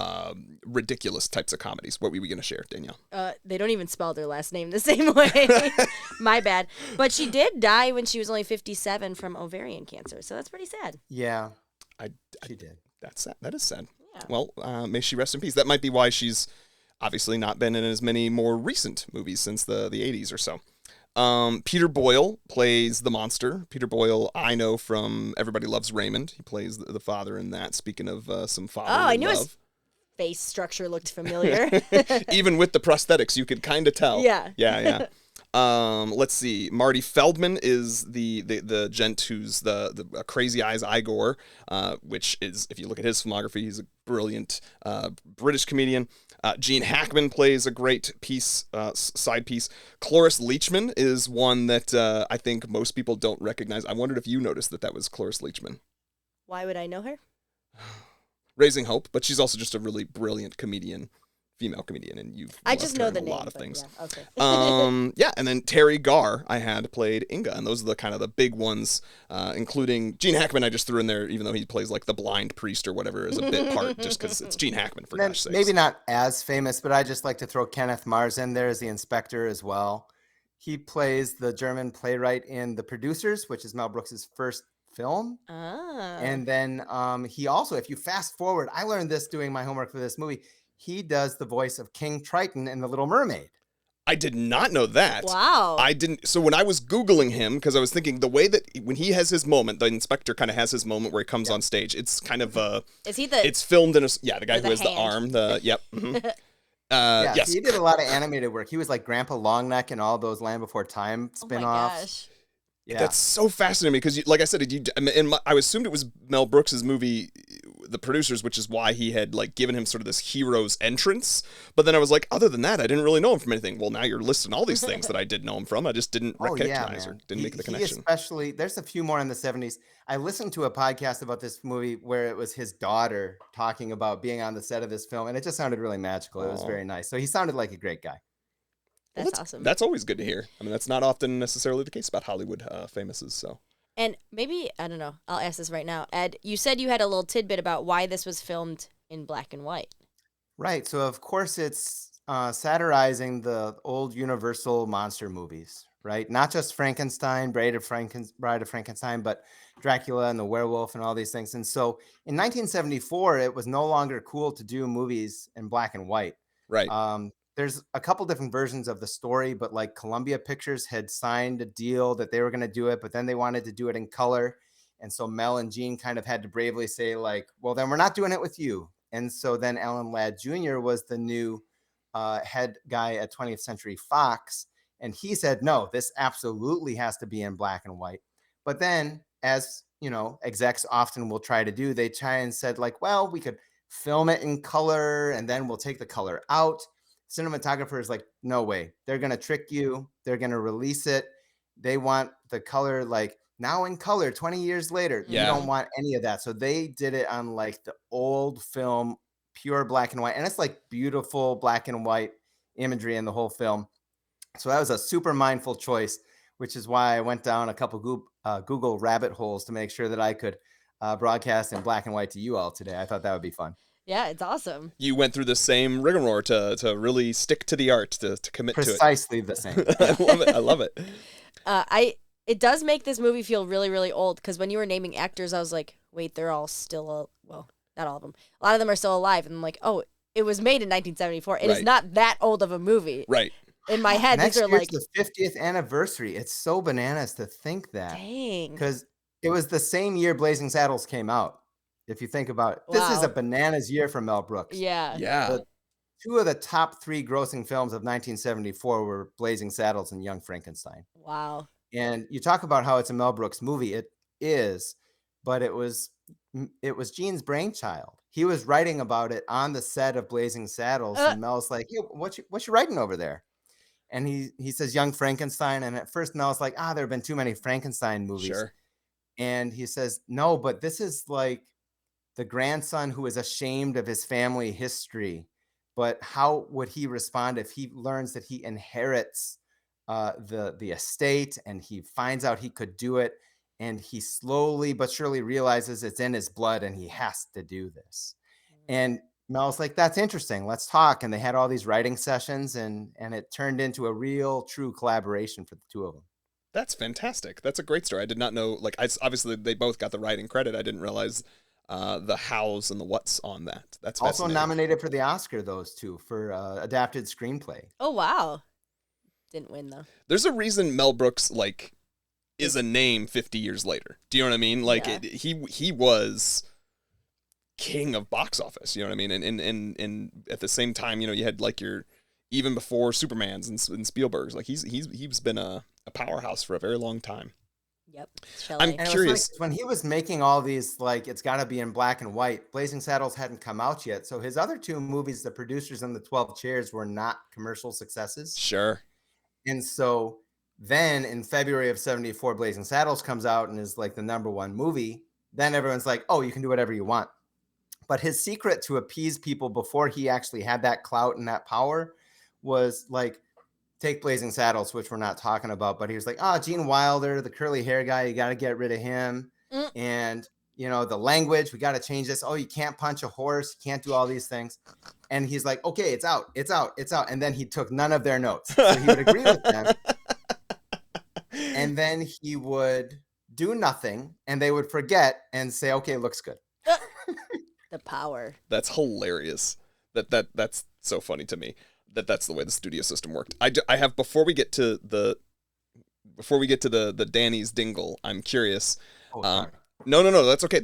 Speaker 2: ridiculous types of comedies. What were we going to share, Danielle?
Speaker 3: They don't even spell their last name the same way. My bad. But she did die when she was only 57 from ovarian cancer. So that's pretty sad.
Speaker 1: Yeah,
Speaker 2: I
Speaker 1: she did.
Speaker 2: That's sad. That is sad.
Speaker 3: Yeah.
Speaker 2: Well, may she rest in peace. That might be why she's obviously not been in as many more recent movies since the 80s or so. Peter Boyle plays the monster. Peter Boyle, I know from Everybody Loves Raymond. He plays the father in that. Speaking of some father
Speaker 3: I knew
Speaker 2: love.
Speaker 3: his face structure looked familiar.
Speaker 2: Even with the prosthetics, you could kind of tell.
Speaker 3: Yeah.
Speaker 2: Yeah. Let's see. Marty Feldman is the gent who's the Crazy Eyes Igor, which is, if you look at his filmography, he's a brilliant British comedian. Gene Hackman plays a great side piece. Cloris Leachman is one that I think most people don't recognize. I wondered if you noticed that was Cloris Leachman.
Speaker 3: Why would I know her?
Speaker 2: Raising Hope, but she's also just a really brilliant female comedian, and
Speaker 3: I just know the
Speaker 2: a
Speaker 3: name.
Speaker 2: lot of
Speaker 3: but
Speaker 2: things.
Speaker 3: Yeah, okay.
Speaker 2: Yeah, and then Terry Garr I had played Inga, and those are the kind of the big ones, including Gene Hackman. I just threw in there, even though he plays like the blind priest or whatever as a bit part, just because it's Gene Hackman for gosh sakes.
Speaker 1: Maybe not as famous, but I just like to throw Kenneth Mars in there as the inspector as well. He plays the German playwright in The Producers, which is Mel Brooks's first film. And then he also, if you fast forward, I learned this doing my homework for this movie. He does the voice of King Triton in The Little Mermaid.
Speaker 2: I did not know that.
Speaker 3: Wow.
Speaker 2: I didn't. So when I was Googling him, because I was thinking the way that when he has his moment, the inspector kind of has his moment where he comes on stage. It's kind of
Speaker 3: Is he the?
Speaker 2: it's filmed in the guy
Speaker 3: Or
Speaker 2: who
Speaker 3: the
Speaker 2: has the
Speaker 3: hand.
Speaker 2: arm. Yep. Mhm.
Speaker 1: Yeah,
Speaker 2: Yes.
Speaker 1: he did a lot of animated work. He was like Grandpa Longneck in all those Land Before Time
Speaker 3: Oh my
Speaker 1: spin-offs.
Speaker 3: gosh.
Speaker 1: Yeah.
Speaker 2: That's so fascinating because, like I said, I assumed it was Mel Brooks's movie, The Producers, which is why he had like given him sort of this hero's entrance. But then I was like, other than that, I didn't really know him from anything. Well, now you're listing all these things that I did know him from. I just didn't recognize or
Speaker 1: man.
Speaker 2: didn't make the
Speaker 1: He
Speaker 2: connection.
Speaker 1: especially, there's a few more in the 70s. I listened to a podcast about this movie where it was his daughter talking about being on the set of this film, and it just sounded really magical. It was
Speaker 2: Aw.
Speaker 1: very nice. So he sounded like a great guy.
Speaker 2: Well,
Speaker 3: That's awesome.
Speaker 2: That's always good to hear. I mean, that's not often necessarily the case about Hollywood famouses. So
Speaker 3: And maybe, I don't know, I'll ask this right now. Ed, you said you had a little tidbit about why this was filmed in black and white.
Speaker 1: Right. So of course it's satirizing the old Universal monster movies, right? Not just Frankenstein, Bride of Frankenstein, but Dracula and the werewolf and all these things. And so in 1974, it was no longer cool to do movies in black and white.
Speaker 2: Right.
Speaker 1: There's a couple different versions of the story, but like Columbia Pictures had signed a deal that they were going to do it, but then they wanted to do it in color. And so Mel and Gene kind of had to bravely say, like, well, then we're not doing it with you. And so then Alan Ladd Jr. was the new head guy at 20th Century Fox. And he said, no, this absolutely has to be in black and white. But then, as you know, execs often will try to do, they try and said, like, well, we could film it in color and then we'll take the color out. Cinematographer is like, no way. They're going to trick you. They're going to release it. They want the color like now in color 20 years later.
Speaker 2: Yeah.
Speaker 1: You don't want any of that. So they did it on like the old film, pure black and white. And it's like beautiful black and white imagery in the whole film. So that was a super mindful choice, which is why I went down a couple Google rabbit holes to make sure that I could broadcast in black and white to you all today. I thought that would be fun.
Speaker 3: Yeah, it's awesome.
Speaker 2: You went through the same rigmarole to really stick to the art, to commit
Speaker 1: Precisely the same.
Speaker 2: to it. I love it. I love it.
Speaker 3: It does make this movie feel really, really old, because when you were naming actors, I was like, wait, they're all still, well, not all of them. A lot of them are still alive. And I'm like, oh, it was made in 1974. It is
Speaker 2: Right.
Speaker 3: not that old of a movie.
Speaker 2: Right.
Speaker 3: In my head,
Speaker 1: Next
Speaker 3: these are
Speaker 1: year's
Speaker 3: like,
Speaker 1: the 50th anniversary. It's so bananas to think that.
Speaker 3: dang.
Speaker 1: Because it was the same year Blazing Saddles came out. If you think about it, this is
Speaker 3: Wow.
Speaker 1: a bananas year for Mel Brooks.
Speaker 3: Yeah.
Speaker 2: Yeah.
Speaker 1: The two of the top 3 grossing films of 1974 were Blazing Saddles and Young Frankenstein.
Speaker 3: Wow.
Speaker 1: And you talk about how it's a Mel Brooks movie. It is, but it was Gene's brainchild. He was writing about it on the set of Blazing Saddles, and Mel's like, "Hey, what you writing over there?" And he says Young Frankenstein, and at first Mel's like, there have been too many Frankenstein movies.
Speaker 2: Sure.
Speaker 1: And he says, no, but this is like the grandson who is ashamed of his family history. But how would he respond if he learns that he inherits the estate and he finds out he could do it, and he slowly but surely realizes it's in his blood and he has to do this? And Mel's like, that's interesting. Let's talk. And they had all these writing sessions, and it turned into a real true collaboration for the two of them.
Speaker 2: That's fantastic. That's a great story. I did not know, like, obviously they both got the writing credit. I didn't realize the hows and the whats on that. That's
Speaker 1: Also
Speaker 2: fascinating.
Speaker 1: nominated for the Oscar, those two, for adapted screenplay.
Speaker 3: Oh, wow. Didn't win, though.
Speaker 2: There's a reason Mel Brooks, like, is a name 50 years later. Do you know what I mean? Like,
Speaker 3: Yeah.
Speaker 2: he was king of box office, you know what I mean? And at the same time, you know, you had like even before Supermans and Spielberg's, like he's been a powerhouse for a very long time.
Speaker 3: Yep.
Speaker 2: I'm
Speaker 1: And it was
Speaker 2: curious.
Speaker 1: funny, when he was making all these, like, it's got to be in black and white, Blazing Saddles hadn't come out yet. So his other two movies, The Producers and The 12 Chairs, were not commercial successes.
Speaker 2: Sure.
Speaker 1: And so then in February of 74, Blazing Saddles comes out and is like the #1 movie. Then everyone's like, oh, you can do whatever you want. But his secret to appease people before he actually had that clout and that power was like, take Blazing Saddles, which we're not talking about, but he was like, Gene Wilder, the curly hair guy, you got to get rid of him. And, you know, the language, we got to change this. Oh, you can't punch a horse. You can't do all these things. And he's like, okay, it's out. And then he took none of their notes. So he would agree with them. And then he would do nothing, and they would forget and say, okay, looks good.
Speaker 3: The power.
Speaker 2: That's hilarious. That's so funny to me. That's the way the studio system worked. I have before we get to the Danny's dingle, I'm curious.
Speaker 1: Sorry.
Speaker 2: No, that's okay.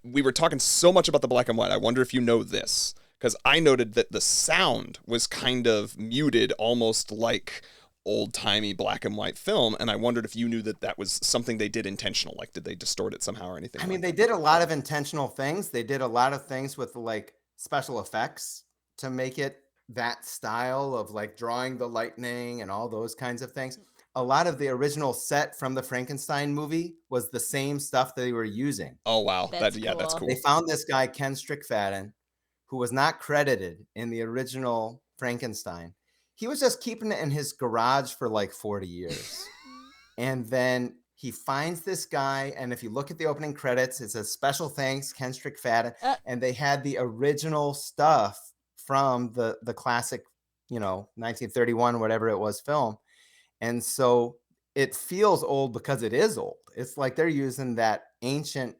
Speaker 2: We were talking so much about the black and white. I wonder if you know this, because I noted that the sound was kind of muted, almost like old-timey black and white film, and I wondered if you knew that was something they did intentional. Like, did they distort it somehow or anything?
Speaker 1: I mean, they did a lot of intentional things. They did a lot of things with like special effects to make it that style of like drawing the lightning and all those kinds of things. A lot of the original set from the Frankenstein movie was the same stuff they were using.
Speaker 2: Oh wow,
Speaker 3: That's
Speaker 2: that's
Speaker 3: cool.
Speaker 2: cool.
Speaker 1: They found this guy, Ken Strickfaden, who was not credited in the original Frankenstein. He was just keeping it in his garage for like 40 years. And then he finds this guy, and if you look at the opening credits, it says special thanks, Ken Strickfaden, and they had the original stuff from the classic, 1931, whatever it was, film. And so it feels old because it is old. It's like they're using that ancient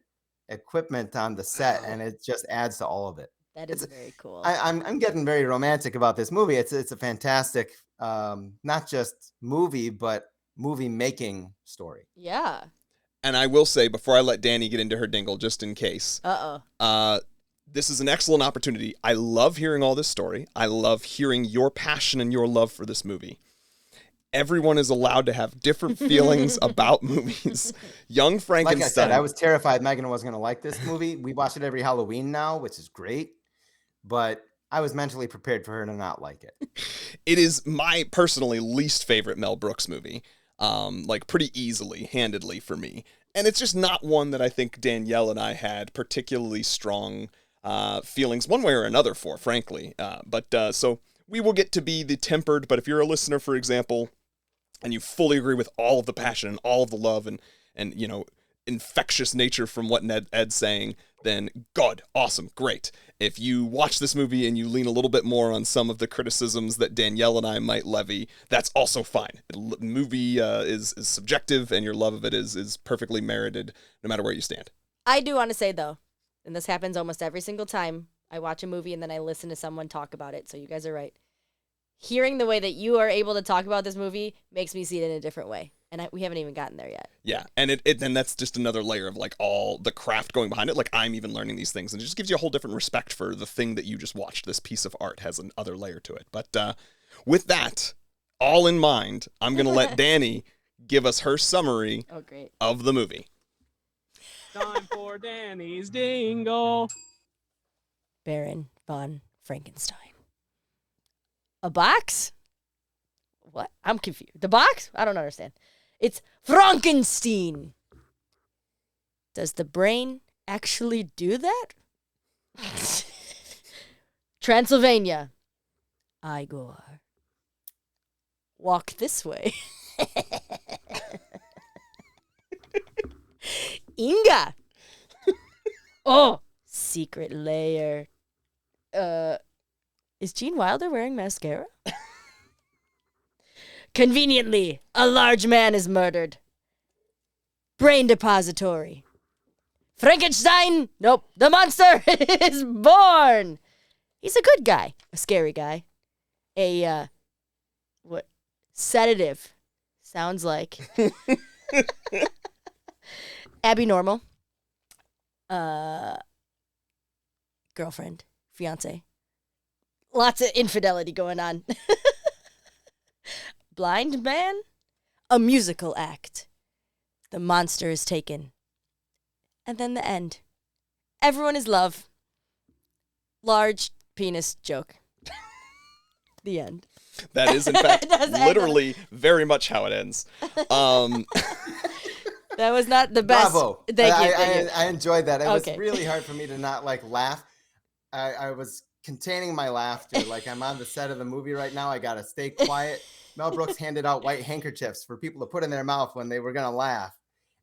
Speaker 1: equipment on the set, and it just adds to all of it.
Speaker 3: That is very cool.
Speaker 1: I'm getting very romantic about this movie. It's a fantastic, not just movie, but movie making story.
Speaker 3: Yeah.
Speaker 2: And I will say, before I let Dani get into her dingle, just in case, this is an excellent opportunity. I love hearing all this story. I love hearing your passion and your love for this movie. Everyone is allowed to have different feelings about movies. Young Frankenstein.
Speaker 1: Like I said, I was terrified Megan wasn't going to like this movie. We watch it every Halloween now, which is great. But I was mentally prepared for her to not like it.
Speaker 2: It is my personally least favorite Mel Brooks movie. Like pretty easily, handedly for me. And it's just not one that I think Danielle and I had particularly strong feelings one way or another for, frankly. So we will get to be the tempered, but if you're a listener, for example, and you fully agree with all of the passion and all of the love and infectious nature from what Ed's saying, then good, awesome, great. If you watch this movie and you lean a little bit more on some of the criticisms that Danielle and I might levy, that's also fine. The movie is subjective, and your love of it is perfectly merited, no matter where you stand.
Speaker 3: I do want to say, though, and this happens almost every single time I watch a movie and then I listen to someone talk about it, so you guys are right. Hearing the way that you are able to talk about this movie makes me see it in a different way. And we haven't even gotten there yet.
Speaker 2: Yeah, and then that's just another layer of like all the craft going behind it. Like I'm even learning these things, and it just gives you a whole different respect for the thing that you just watched. This piece of art has another layer to it. But with that all in mind, I'm going to let Dani give us her summary of the movie.
Speaker 5: Time for Dani's Dingle.
Speaker 3: Baron von Frankenstein. A box? What? I'm confused. The box? I don't understand. It's Frankenstein. Does the brain actually do that? Transylvania. Igor. Walk this way. Inga. Oh, secret layer. Is Gene Wilder wearing mascara? Conveniently, a large man is murdered. Brain depository. Frankenstein! Nope, the monster is born! He's a good guy. A scary guy. What? Sedative. Sounds like. Abby Normal. Girlfriend. Fiance. Lots of infidelity going on. Blind man? A musical act. The monster is taken. And then the end. Everyone is love. Large penis joke. The end.
Speaker 2: That is, in fact, literally very much how it ends.
Speaker 3: That was not the best.
Speaker 1: Bravo.
Speaker 3: Thank you.
Speaker 1: I enjoyed that. It was really hard for me to not laugh. I was containing my laughter. Like I'm on the set of the movie right now. I got to stay quiet. Mel Brooks handed out white handkerchiefs for people to put in their mouth when they were going to laugh.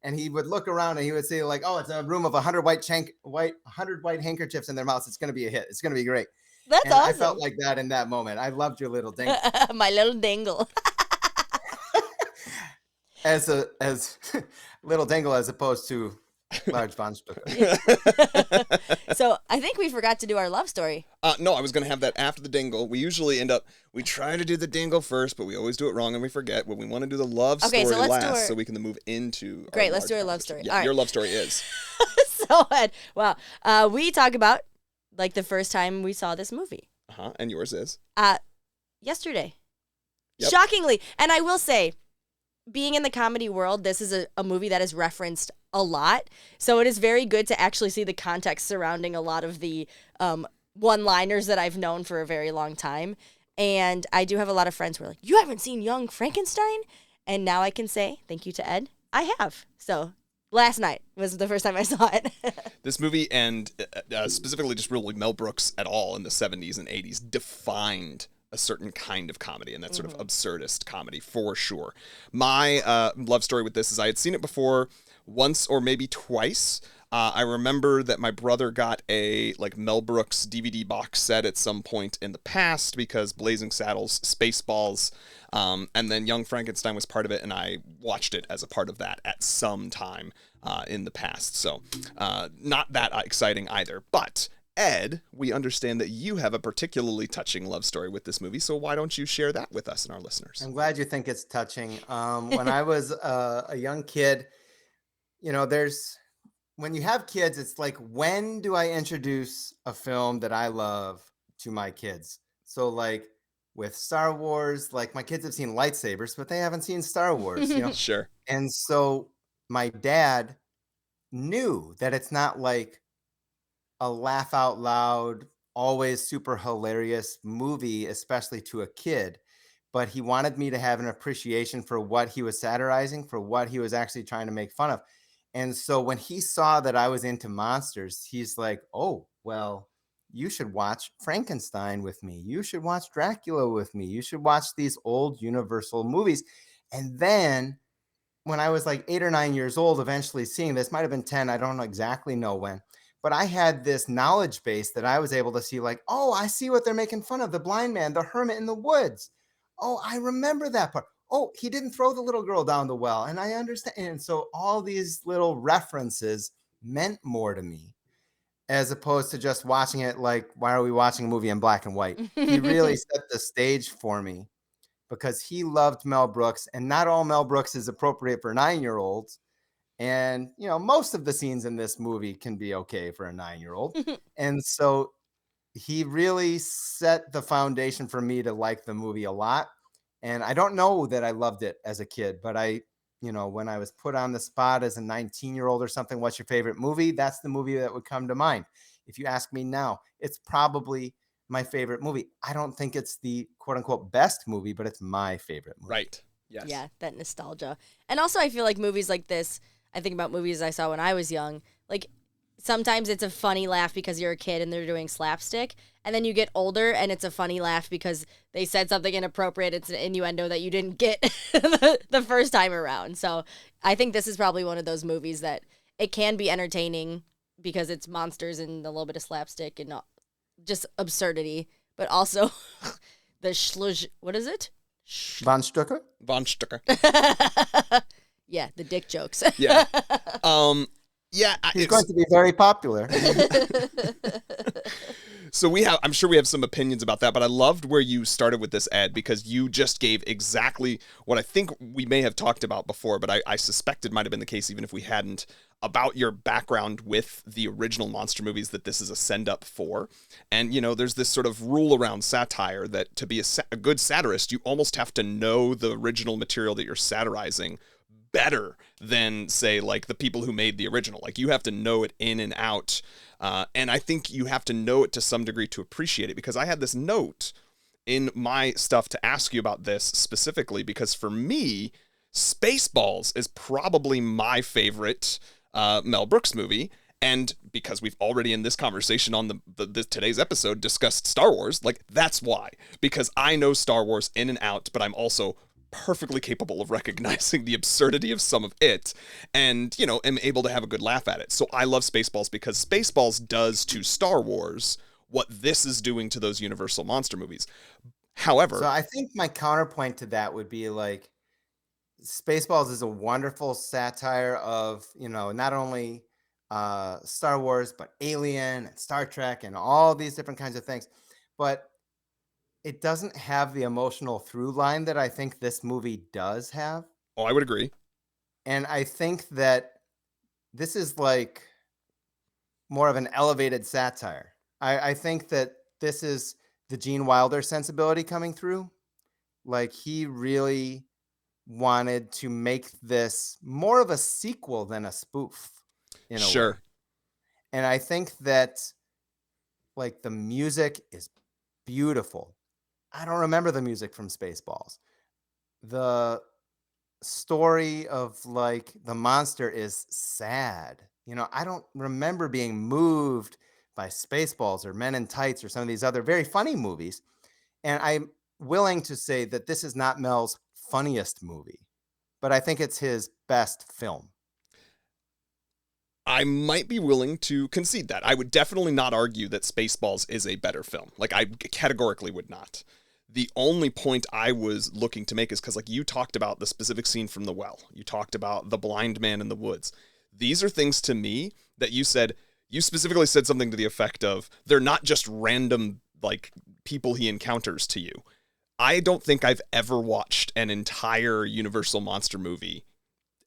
Speaker 1: And he would look around and he would say like, oh, it's a room of 100 white handkerchiefs in their mouths. It's going to be a hit. It's going to be great.
Speaker 3: That's awesome.
Speaker 1: I felt like that in that moment. I loved your little dingle.
Speaker 3: My little dingle.
Speaker 1: as little dingle as opposed to large von Stucker.
Speaker 3: So I think we forgot to do our love story.
Speaker 2: No, I was going to have that after the dingle. We usually we try to do the dingle first, but we always do it wrong and we forget. But we want to do the love story last so we can move into
Speaker 3: Great, let's do our love story.
Speaker 2: Yeah,
Speaker 3: all right.
Speaker 2: Your love story is.
Speaker 3: So, Ed, wow. We talk about like the first time we saw this movie.
Speaker 2: And yours is?
Speaker 3: Yesterday.
Speaker 2: Yep.
Speaker 3: Shockingly. And I will say, being in the comedy world, this is a movie that is referenced a lot. So it is very good to actually see the context surrounding a lot of the one-liners that I've known for a very long time. And I do have a lot of friends who are like, you haven't seen Young Frankenstein? And now I can say, thank you to Ed, I have. So last night was the first time I saw it.
Speaker 2: This movie and specifically just really Mel Brooks at all in the 70s and 80s defined a certain kind of comedy, and that sort of absurdist comedy for sure. My love story with this is I had seen it before once or maybe twice. I remember that my brother got a like Mel Brooks DVD box set at some point in the past because Blazing Saddles, Spaceballs, and then Young Frankenstein was part of it, and I watched it as a part of that at some time in the past. So not that exciting either. But Ed, we understand that you have a particularly touching love story with this movie, so why don't you share that with us and our listeners?
Speaker 1: I'm glad you think it's touching. When I was a young kid, there's when you have kids, it's like, when do I introduce a film that I love to my kids? So, like with Star Wars, like my kids have seen lightsabers, but they haven't seen Star Wars.
Speaker 2: Sure.
Speaker 1: And so my dad knew that it's not like a laugh out loud, always super hilarious movie, especially to a kid. But he wanted me to have an appreciation for what he was satirizing, for what he was actually trying to make fun of. And so when he saw that I was into monsters, he's like, oh, well, you should watch Frankenstein with me. You should watch Dracula with me. You should watch these old Universal movies. And then when I was like 8 or 9 years old, eventually seeing this, might have been 10, I don't exactly know when, but I had this knowledge base that I was able to see, like, oh, I see what they're making fun of, the blind man, the hermit in the woods. Oh, I remember that part. Oh, he didn't throw the little girl down the well. And I understand. And so all these little references meant more to me as opposed to just watching it like, why are we watching a movie in black and white? He really set the stage for me because he loved Mel Brooks, and not all Mel Brooks is appropriate for 9-year-olds. And, most of the scenes in this movie can be okay for a 9-year-old. And so he really set the foundation for me to like the movie a lot. And I don't know that I loved it as a kid, but when I was put on the spot as a 19-year-old or something, what's your favorite movie? That's the movie that would come to mind. If you ask me now, it's probably my favorite movie. I don't think it's the quote unquote best movie, but it's my favorite movie.
Speaker 2: Right. Yes.
Speaker 3: Yeah, that nostalgia. And also I feel like movies like this, I think about movies I saw when I was young, like sometimes it's a funny laugh because you're a kid and they're doing slapstick, and then you get older and it's a funny laugh because they said something inappropriate. It's an innuendo that you didn't get the first time around. So I think this is probably one of those movies that it can be entertaining because it's monsters and a little bit of slapstick and just absurdity, but also what is it?
Speaker 1: Von Stucker?
Speaker 2: Von Stucker.
Speaker 3: Yeah, the dick jokes.
Speaker 2: Yeah.
Speaker 1: He's going to be very popular.
Speaker 2: So I'm sure we have some opinions about that, but I loved where you started with this, Ed, because you just gave exactly what I think we may have talked about before, but I suspect it might have been the case even if we hadn't, about your background with the original monster movies that this is a send-up for. And, there's this sort of rule around satire that to be a good satirist, you almost have to know the original material that you're satirizing better than, say, like the people who made the original. Like, you have to know it in and out. And I think you have to know it to some degree to appreciate it, because I had this note in my stuff to ask you about this specifically, because for me, Spaceballs is probably my favorite Mel Brooks movie. And because we've already in this conversation on the today's episode discussed Star Wars, like, that's why. Because I know Star Wars in and out, but I'm also perfectly capable of recognizing the absurdity of some of it and, am able to have a good laugh at it. So I love Spaceballs because Spaceballs does to Star Wars what this is doing to those Universal monster movies. However,
Speaker 1: so I think my counterpoint to that would be like, Spaceballs is a wonderful satire of, not only Star Wars, but Alien and Star Trek and all these different kinds of things. But it doesn't have the emotional through line that I think this movie does have.
Speaker 2: I would agree.
Speaker 1: And I think that this is like more of an elevated satire. I think that this is the Gene Wilder sensibility coming through. Like, he really wanted to make this more of a sequel than a spoof.
Speaker 2: Sure.
Speaker 1: Way. And I think that, like, the music is beautiful. I don't remember the music from Spaceballs. The story of, like, the monster is sad. I don't remember being moved by Spaceballs or Men in Tights or some of these other very funny movies. And willing to say that this is not Mel's funniest movie, but I think it's his best film.
Speaker 2: I might be willing to concede that. I would definitely not argue that Spaceballs is a better film. Like, I categorically would not. The only point I was looking to make is because, like, you talked about the specific scene from The Well. You talked about the blind man in the woods. These are things to me that you specifically said something to the effect of, they're not just random, like, people he encounters to you. I don't think I've ever watched an entire Universal monster movie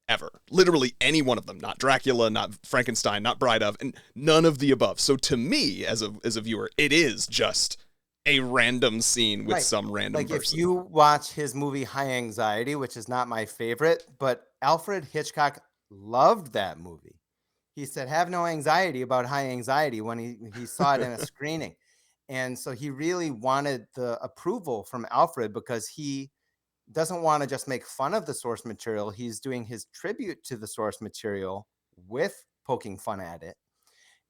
Speaker 2: ever. Literally any one of them. Not Dracula, not Frankenstein, not Bride of, and none of the above. So to me, as a viewer, it is just a random scene with some random person.
Speaker 1: If you watch his movie High Anxiety, which is not my favorite, but Alfred Hitchcock loved that movie. He said, have no anxiety about High Anxiety when he saw it in a screening. And so he really wanted the approval from Alfred because he doesn't want to just make fun of the source material. He's doing his tribute to the source material with poking fun at it.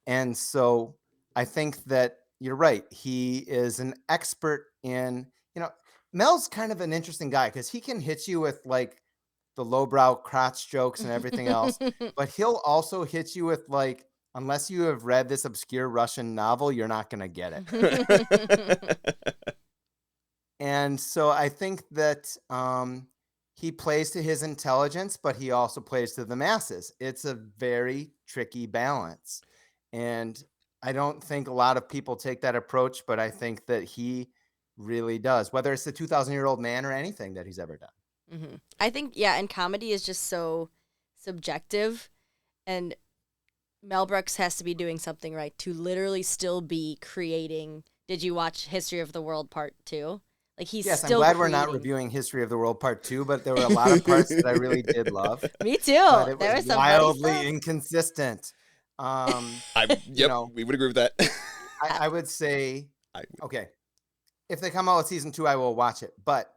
Speaker 1: And so I think that you're right. He is an expert in, Mel's kind of an interesting guy because he can hit you with like the lowbrow crotch jokes and everything else, but he'll also hit you with like, unless you have read this obscure Russian novel, you're not going to get it. And so I think that he plays to his intelligence, but he also plays to the masses. It's a very tricky balance. And I don't think a lot of people take that approach, but I think that he really does, whether it's the 2,000-year-old man or anything that he's ever done.
Speaker 3: Mm-hmm. I think, and comedy is just so subjective. And Mel Brooks has to be doing something right to literally still be creating. Did you watch History of the World Part 2? Like he's
Speaker 1: yes,
Speaker 3: still
Speaker 1: I'm glad
Speaker 3: creating.
Speaker 1: we're not reviewing History of the World Part 2, but there were a lot of parts that I really did love.
Speaker 3: Me too.
Speaker 1: But
Speaker 3: there
Speaker 1: was
Speaker 3: some
Speaker 1: wildly inconsistent.
Speaker 2: We would agree with that.
Speaker 1: I would say, okay, if they come out with season 2, I will watch it. But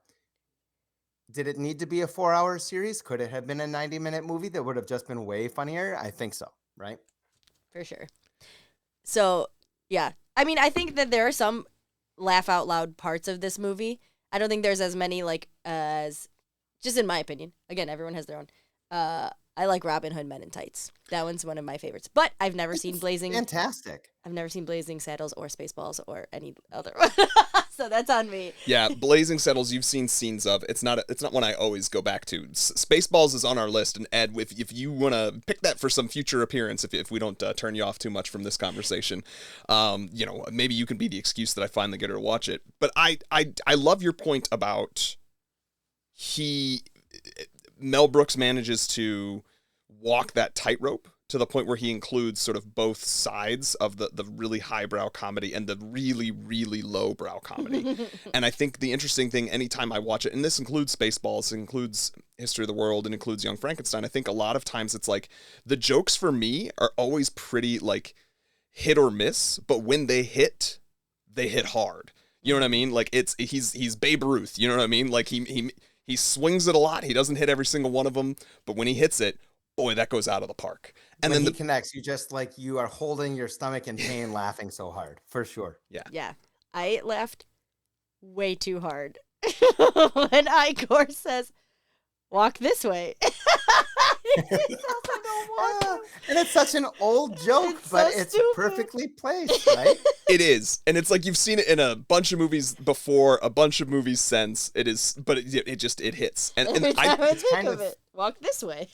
Speaker 1: did it need to be a 4-hour series? Could it have been a 90-minute movie that would have just been way funnier? I think so, right?
Speaker 3: For sure. So, yeah. I mean, I think that there are some laugh out loud parts of this movie. I don't think there's as many as just in my opinion. Again, everyone has their own. I like Robin Hood Men in Tights. That one's one of my favorites. But I've never seen Blazing.
Speaker 1: Fantastic.
Speaker 3: I've never seen Blazing Saddles or Spaceballs or any other one. So that's on me.
Speaker 2: Yeah, Blazing Saddles you've seen scenes of. It's not one I always go back to. Spaceballs is on our list, and Ed, if you want to pick that for some future appearance, if we don't turn you off too much from this conversation, maybe you can be the excuse that I finally get her to watch it. But I love your point about Mel Brooks manages to walk that tightrope to the point where he includes sort of both sides of the really highbrow comedy and the really, really lowbrow comedy. And I think the interesting thing anytime I watch it, and this includes Spaceballs, it includes History of the World, and includes Young Frankenstein, I think a lot of times it's like the jokes for me are always pretty like hit or miss, but when they hit hard. You know what I mean? Like he's Babe Ruth, you know what I mean? Like he swings it a lot. He doesn't hit every single one of them, but when he hits it, boy, that goes out of the park. And
Speaker 1: when
Speaker 2: then
Speaker 1: he connects, you just like you are holding your stomach in pain, laughing so hard, for sure.
Speaker 2: Yeah.
Speaker 3: Yeah. I laughed way too hard when Igor says, "Walk this way."
Speaker 1: And it's such an old joke, but it's perfectly placed, right?
Speaker 2: It is, and it's like you've seen it in a bunch of movies before, a bunch of movies since. It is, but it hits. And
Speaker 3: Every time I think
Speaker 1: kind
Speaker 3: of
Speaker 1: of-
Speaker 3: it, walk this way.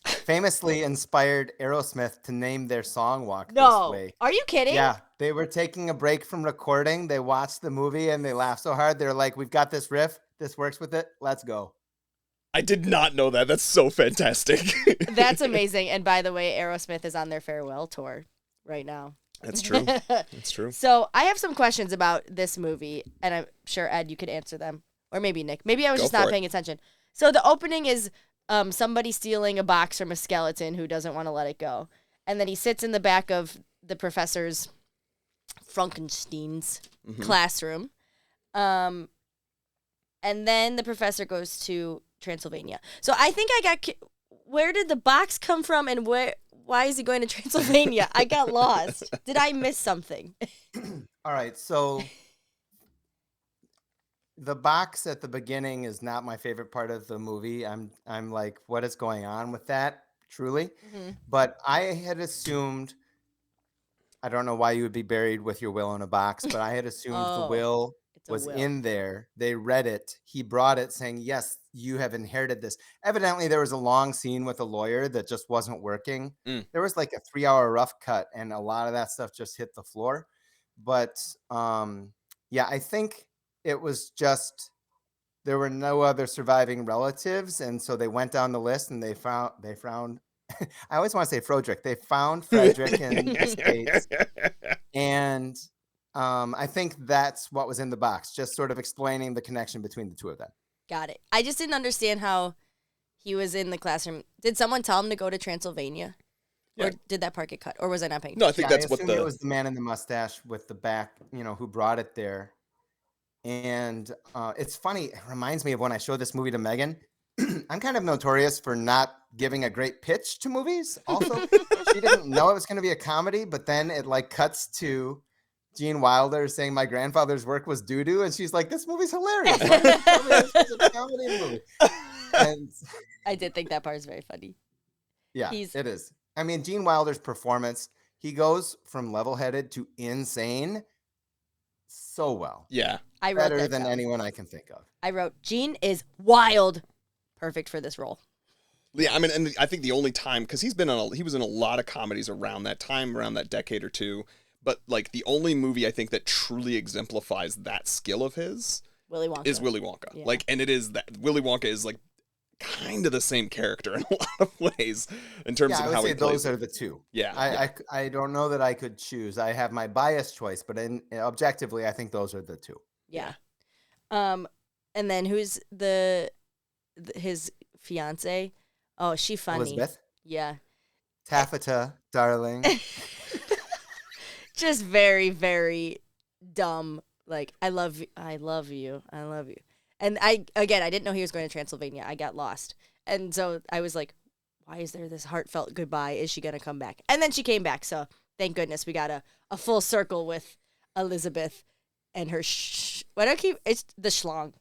Speaker 1: Famously inspired Aerosmith to name their song "Walk
Speaker 3: No,
Speaker 1: This Way."
Speaker 3: are you kidding?
Speaker 1: Yeah, they were taking a break from recording. They watched the movie and they laughed so hard. They're like, "We've got this riff. This works with it. Let's go."
Speaker 2: I did not know that. That's so fantastic.
Speaker 3: That's amazing. And by the way, Aerosmith is on their farewell tour right now.
Speaker 2: That's true. That's true.
Speaker 3: So I have some questions about this movie, and I'm sure, Ed, you could answer them. Or maybe Nick. Maybe I was
Speaker 2: Go
Speaker 3: just not
Speaker 2: for it.
Speaker 3: paying attention. So the opening is somebody stealing a box from a skeleton who doesn't want to let it go. And then he sits in the back of the professor's Frankenstein's classroom. And then the professor goes to Transylvania. So I think where did the box come from and why is he going to Transylvania? I got lost. Did I miss something?
Speaker 1: All right, so the box at the beginning is not my favorite part of the movie. I'm like, what is going on with that? Truly. But I had assumed, I don't know why you would be buried with your will in a box, but I had assumed the
Speaker 3: Oh,
Speaker 1: will
Speaker 3: it's a
Speaker 1: was
Speaker 3: will.
Speaker 1: in there. They read it. He brought it saying, yes, you have inherited this. Evidently, there was a long scene with a lawyer that just wasn't working.
Speaker 2: Mm.
Speaker 1: There was like a 3-hour rough cut, and a lot of that stuff just hit the floor. But yeah, I think it was just there were no other surviving relatives, and so they went down the list and they found I always want to say Frederick. They found Frederick in the States, and I think that's what was in the box, just sort of explaining the connection between the two of them.
Speaker 3: Got it. I just didn't understand how he was in the classroom. Did someone tell him to go to Transylvania?
Speaker 2: Yeah.
Speaker 3: Or did that part get cut? Or was I not paying
Speaker 2: No, I
Speaker 3: attention?
Speaker 2: think that's what
Speaker 1: assume it was the man in the mustache with the back, who brought it there. And it's funny. It reminds me of when I showed this movie to Megan. I'm kind of notorious for not giving a great pitch to movies. Also, she didn't know it was going to be a comedy, but then it like cuts to Gene Wilder saying my grandfather's work was doo-doo, and she's like, "This movie's hilarious. Why didn't you tell me this was a comedy movie?" And
Speaker 3: I did think that part was very funny.
Speaker 1: yeah,
Speaker 3: He's-
Speaker 1: it is. I mean, Gene Wilder's performance, he goes from level-headed to insane so well.
Speaker 2: Yeah.
Speaker 3: I wrote
Speaker 1: Better
Speaker 3: that
Speaker 1: than
Speaker 3: down.
Speaker 1: anyone I can think of.
Speaker 3: I wrote, Gene is wild. Perfect for this role.
Speaker 2: Yeah, I mean, and I think the only time, because he was in a lot of comedies around that time, around that decade or two, but like the only movie I think that truly exemplifies that skill of his
Speaker 3: Willy Wonka.
Speaker 2: is Willy Wonka.
Speaker 3: Yeah.
Speaker 2: Like, and it is that Willy Wonka is like kind of the same character in a lot of ways in terms
Speaker 1: Yeah, I
Speaker 2: of
Speaker 1: would
Speaker 2: how
Speaker 1: say
Speaker 2: he plays
Speaker 1: those are
Speaker 2: it.
Speaker 1: the two.
Speaker 2: Yeah,
Speaker 1: I don't know that I could choose. I have my biased choice, but objectively, I think those are the two.
Speaker 3: Yeah. And then who's his fiance? Oh, she funny.
Speaker 1: Elizabeth,
Speaker 3: Yeah.
Speaker 1: Taffeta, darling.
Speaker 3: Just very, very dumb. Like, I love you. And I didn't know he was going to Transylvania. I got lost. And so I was like, why is there this heartfelt goodbye? Is she going to come back? And then she came back. So thank goodness we got a full circle with Elizabeth and her it's the schlong.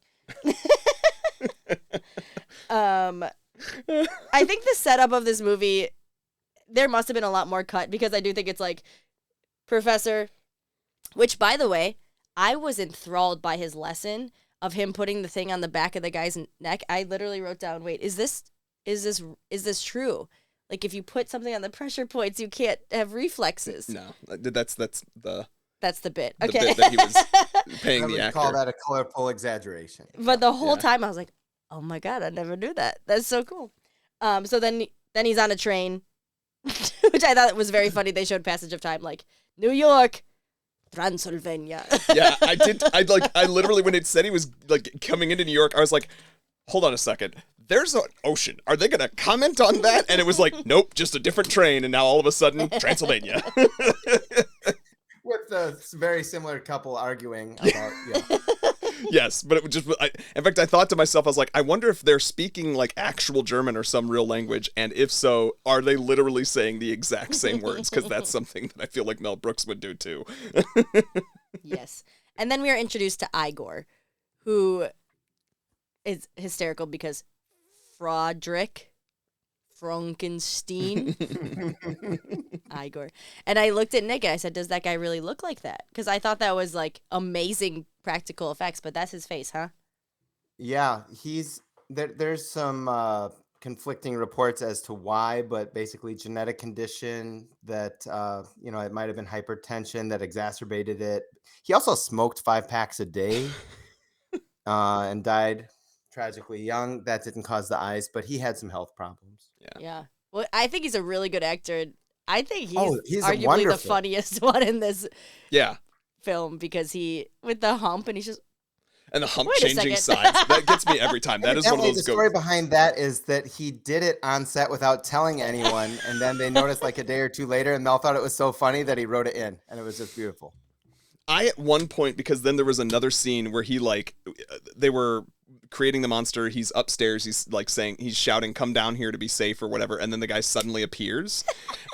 Speaker 3: I think the setup of this movie, there must have been a lot more cut because I do think it's like Professor, which by the way, I was enthralled by his lesson of him putting the thing on the back of the guy's neck. I literally wrote down, wait, is this true? Like if you put something on the pressure points, you can't have reflexes.
Speaker 2: no, that's the
Speaker 3: bit.
Speaker 2: the
Speaker 3: Okay.
Speaker 2: bit that he was paying
Speaker 1: I
Speaker 2: the
Speaker 1: would
Speaker 2: actor.
Speaker 1: call that a colorful exaggeration.
Speaker 3: But the whole
Speaker 2: Yeah.
Speaker 3: time I was like, oh my God, I never knew that. That's so cool. So then he's on a train, which I thought was very funny. They showed Passage of Time, like New York, Transylvania.
Speaker 2: Yeah, I did. I literally, when it said he was like coming into New York, I was like, hold on a second. There's an ocean. Are they going to comment on that? And it was like, nope, just a different train. And now all of a sudden, Transylvania.
Speaker 1: With a very similar couple arguing about,
Speaker 2: Yes, but it would just, in fact, I thought to myself, I was like, I wonder if they're speaking like actual German or some real language. And if so, are they literally saying the exact same words? Because that's something that I feel like Mel Brooks would do too.
Speaker 3: Yes. And then we are introduced to Igor, who is hysterical because Frederick Frankenstein. Igor. And I looked at Nick and I said, does that guy really look like that? Because I thought that was like amazing practical effects, but that's his face, huh?
Speaker 1: Yeah, there's some conflicting reports as to why, but basically genetic condition that, it might have been hypertension that exacerbated it. He also smoked 5 packs a day and died tragically young. That didn't cause the eyes, but he had some health problems.
Speaker 3: Yeah. Well, I think he's a really good actor. I think he's arguably the
Speaker 1: wonderful.
Speaker 3: funniest one in this
Speaker 2: Yeah.
Speaker 3: film because he, with the hump, and he's just,
Speaker 2: And the hump
Speaker 3: Wait a
Speaker 2: changing
Speaker 3: second.
Speaker 2: sides. That gets me every time. That is one of
Speaker 1: Evidently,
Speaker 2: those
Speaker 1: the story behind that is that he did it on set without telling anyone, and then they noticed like a day or two later, and Mel thought it was so funny that he wrote it in, and it was just beautiful.
Speaker 2: I at one point, because then there was another scene where he they were creating the monster. He's upstairs. He's like he's shouting, "Come down here to be safe" or whatever. And then the guy suddenly appears.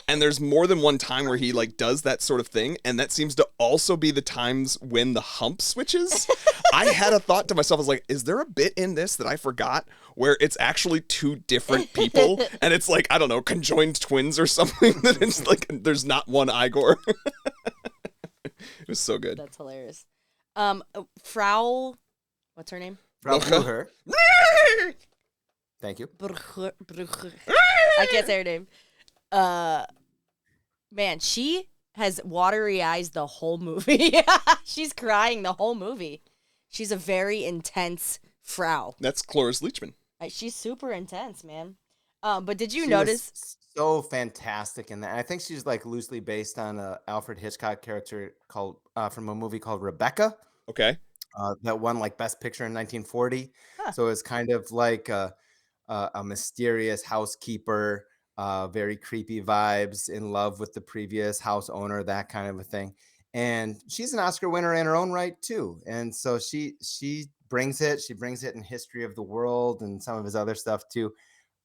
Speaker 2: And there's more than one time where he like does that sort of thing. And that seems to also be the times when the hump switches. I had a thought to myself. I was like, is there a bit in this that I forgot where it's actually two different people? And it's like, I don't know, conjoined twins or something. That it's like, there's not one Igor. It was so good.
Speaker 3: That's hilarious. Frau, what's her name?
Speaker 1: Frau Blucher. Thank you.
Speaker 3: I can't say her name. Man, she has watery eyes the whole movie. She's crying the whole movie. She's a very intense Frau.
Speaker 2: That's Cloris Leachman.
Speaker 3: She's super intense, man. But did you
Speaker 1: She
Speaker 3: notice?
Speaker 1: was so fantastic in that. I think she's like loosely based on a Alfred Hitchcock character called from a movie called Rebecca.
Speaker 2: Okay.
Speaker 1: That won like Best Picture in 1940.
Speaker 3: Huh.
Speaker 1: So it's kind of like a mysterious housekeeper, very creepy vibes, in love with the previous house owner, that kind of a thing. And she's an Oscar winner in her own right too. And so she brings it. She brings it in History of the World and some of his other stuff too.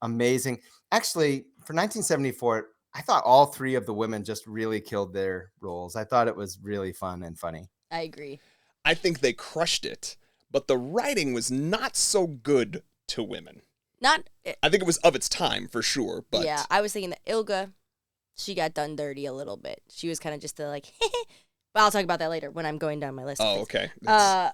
Speaker 1: Amazing. Actually, for 1974, I thought all three of the women just really killed their roles. I thought it was really fun and funny.
Speaker 3: I agree.
Speaker 2: I think they crushed it, but the writing was not so good to women.
Speaker 3: Not.
Speaker 2: I think it was of its time for sure, but
Speaker 3: Yeah, I was thinking that Ilga, she got done dirty a little bit. She was kind of just like, but I'll talk about that later when I'm going down my list.
Speaker 2: Oh, okay. I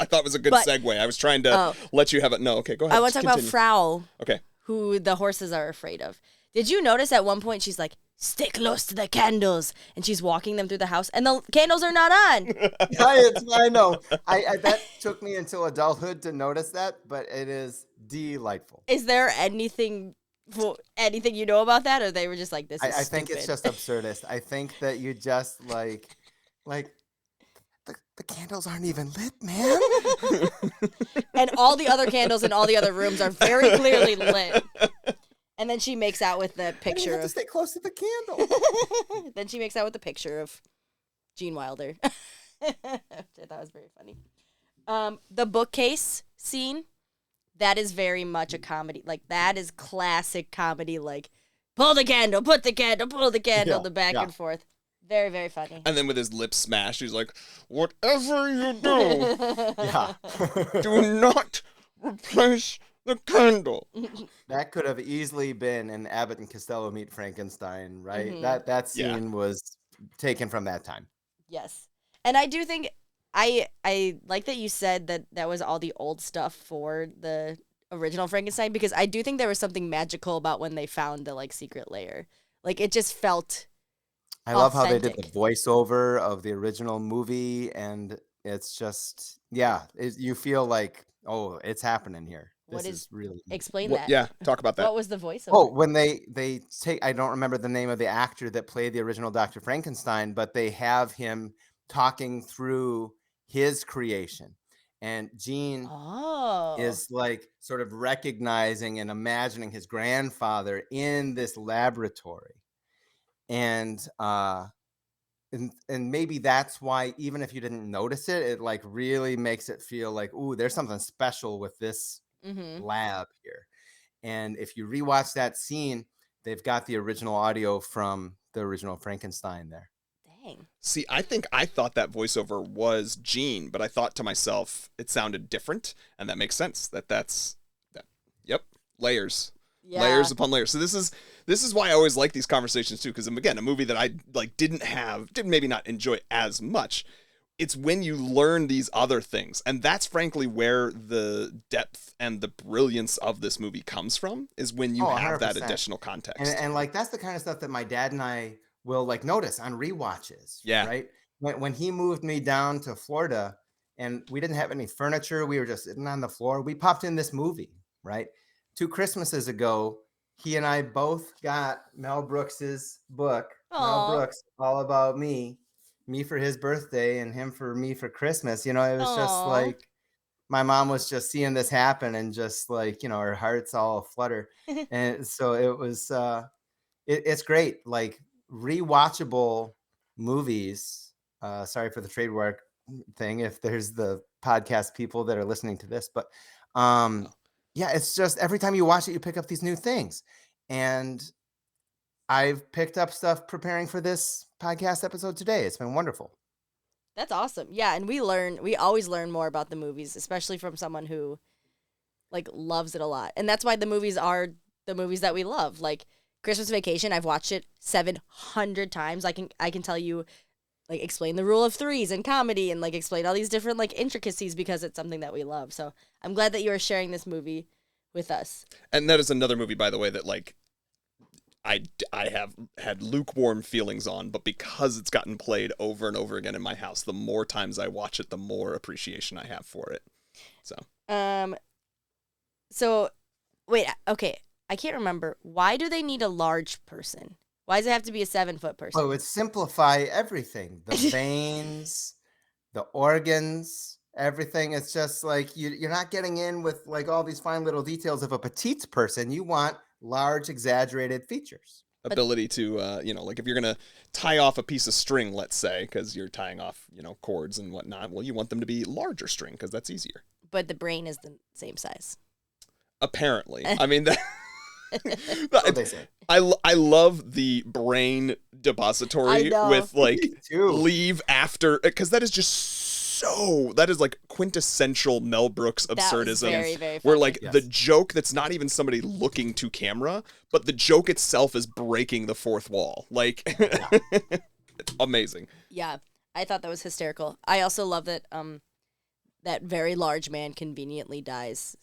Speaker 2: thought it was a good segue. I was trying to let you have it. No, okay, go ahead.
Speaker 3: I want to talk about Frau.
Speaker 2: Okay.
Speaker 3: Who the horses are afraid of. Did you notice at one point she's like, "Stay close to the candles," and she's walking them through the house, and the candles are not on.
Speaker 1: I know. I that took me until adulthood to notice that, but it is delightful.
Speaker 3: Is there anything you know about that, or they were just like, "This is
Speaker 1: I think it's
Speaker 3: stupid."
Speaker 1: just absurdist. I think that you just like the candles aren't even lit, man.
Speaker 3: And all the other candles in all the other rooms are very clearly lit. And then she makes out with the picture
Speaker 1: You have to
Speaker 3: of.
Speaker 1: stay close to the candle.
Speaker 3: Then she makes out with the picture of Gene Wilder. Which I thought was very funny. The bookcase scene, that is very much a comedy. Like, that is classic comedy. Like, pull the candle, put the candle, pull the candle, the back and forth. Very, very funny.
Speaker 2: And then with his lips smashed, he's like, "Whatever you do,
Speaker 1: Yeah.
Speaker 2: do not replace the candle."
Speaker 1: That could have easily been an Abbott and Costello Meet Frankenstein, right?
Speaker 3: Mhm.
Speaker 1: That scene was taken from that time.
Speaker 3: Yes. And I do think I like that you said that was all the old stuff for the original Frankenstein, because I do think there was something magical about when they found the like secret layer. Like, it just felt
Speaker 1: I love how they did the
Speaker 3: authentic.
Speaker 1: voiceover of the original movie, and it's just, yeah, you feel like, oh, it's happening here.
Speaker 3: What
Speaker 1: This
Speaker 3: is-
Speaker 1: is really neat.
Speaker 3: Explain
Speaker 2: What-
Speaker 3: that.
Speaker 2: yeah, talk about that.
Speaker 3: What was the voiceover?
Speaker 1: Oh, when they take, I don't remember the name of the actor that played the original Dr. Frankenstein, but they have him talking through his creation. And Gene
Speaker 3: Oh.
Speaker 1: is like sort of recognizing and imagining his grandfather in this laboratory. And maybe that's why, even if you didn't notice it, it like really makes it feel like, ooh, there's something special with this
Speaker 3: Mm-hmm.
Speaker 1: lab here. And if you rewatch that scene, they've got the original audio from the original Frankenstein there.
Speaker 3: Dang.
Speaker 2: See, I think I thought that voiceover was Gene, but I thought to myself it sounded different, and that makes sense. Yep, layers.
Speaker 3: Yeah.
Speaker 2: Layers upon layers. So this is why I always like these conversations too, because again, a movie that I like didn't maybe not enjoy as much. It's when you learn these other things, and that's frankly where the depth and the brilliance of this movie comes from, is when you have that
Speaker 1: 100%.
Speaker 2: additional context.
Speaker 1: And like that's the kind of stuff that my dad and I will like notice on rewatches.
Speaker 2: Yeah.
Speaker 1: Right. When he moved me down to Florida and we didn't have any furniture, we were just sitting on the floor. We popped in this movie, right? 2 Christmases ago, he and I both got Mel Brooks's book, Mel
Speaker 3: Aw.
Speaker 1: Brooks, All About Me for his birthday and him for me for Christmas. You know, it was just
Speaker 3: Aw.
Speaker 1: like my mom was just seeing this happen and just like, you know, her heart's all aflutter. And so it was it's great. Like rewatchable movies. Sorry for the trademark thing if there's the podcast people that are listening to this, but Yeah, it's just every time you watch it, you pick up these new things. And I've picked up stuff preparing for this podcast episode today. It's been wonderful.
Speaker 3: That's awesome. Yeah, and we always learn more about the movies, especially from someone who like loves it a lot. And that's why the movies are the movies that we love. Like Christmas Vacation, I've watched it 700 times. I can tell you like explain the rule of threes in comedy and like explain all these different like intricacies because it's something that we love. So I'm glad that you are sharing this movie with us.
Speaker 2: And that is another movie, by the way, that like I have had lukewarm feelings on, but because it's gotten played over and over again in my house, the more times I watch it, the more appreciation I have for it.
Speaker 3: So wait, okay, I can't remember. Why do they need a large person? Why does it have to be a 7-foot person?
Speaker 1: Oh, it simplify everything. The veins, the organs, everything. It's just like you're not getting in with like all these fine little details of a petite person. You want large, exaggerated features.
Speaker 2: Ability to, like if you're going to tie off a piece of string, let's say, because you're tying off, cords and whatnot, well, you want them to be larger string because that's easier.
Speaker 3: But the brain is the same size.
Speaker 2: Apparently. I mean, that...
Speaker 1: What they say.
Speaker 2: I love the brain depository with like leave after, because that is just that is like quintessential Mel Brooks absurdism.
Speaker 3: Very, very funny.
Speaker 2: Where like the joke that's not even somebody looking to camera, but the joke itself is breaking the fourth wall. Like, it's amazing.
Speaker 3: Yeah, I thought that was hysterical. I also love that that very large man conveniently dies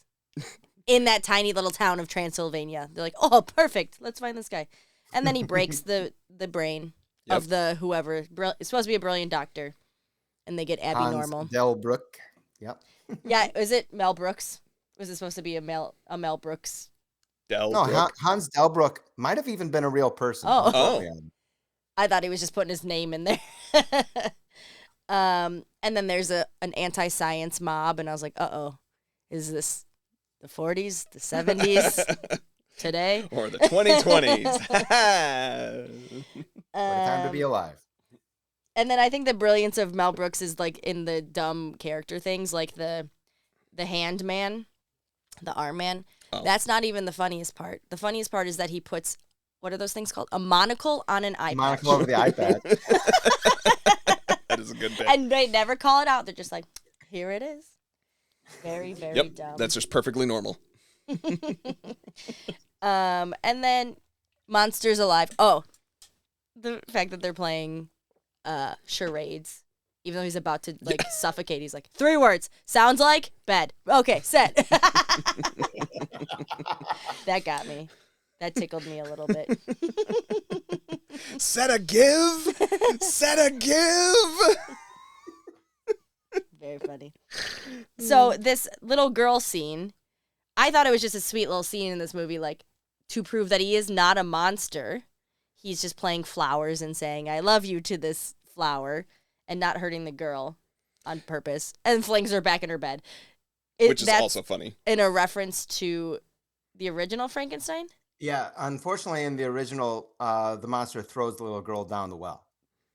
Speaker 3: in that tiny little town of Transylvania. They're like, oh, perfect. Let's find this guy. And then he breaks the brain of the whoever. It's supposed to be a brilliant doctor. And they get Abby
Speaker 1: Hans
Speaker 3: normal.
Speaker 1: Delbruck. Yep.
Speaker 3: Yeah, is it Mel Brooks? Was it supposed to be a Mel Brooks?
Speaker 1: No, Hans Delbruck might have even been a real person.
Speaker 3: Oh. I thought he was just putting his name in there. And then there's an anti-science mob, and I was like, uh-oh, is this the 40s, the 70s, today?
Speaker 2: Or the 2020s.
Speaker 1: What a time to be alive.
Speaker 3: And then I think the brilliance of Mel Brooks is like in the dumb character things, like the hand man, the arm man. Oh. That's not even the funniest part. The funniest part is that he puts, what are those things called? A monocle on an iPad.
Speaker 1: Monocle over the iPad.
Speaker 2: That is a good bit.
Speaker 3: And they never call it out. They're just like, here it is. Very, very dumb.
Speaker 2: That's just perfectly normal.
Speaker 3: And then Monsters Alive. Oh, the fact that they're playing charades. Even though he's about to like suffocate, he's like, 3 words. Sounds like bed. Okay, set. That got me. That tickled me a little bit.
Speaker 2: Set a give. Set a give.
Speaker 3: Very funny. So this little girl scene, I thought it was just a sweet little scene in this movie, like to prove that he is not a monster. He's just playing flowers and saying, I love you to this flower and not hurting the girl on purpose and flings her back in her bed.
Speaker 2: Which is also funny.
Speaker 3: In a reference to the original Frankenstein?
Speaker 1: Yeah, unfortunately in the original, the monster throws the little girl down the well.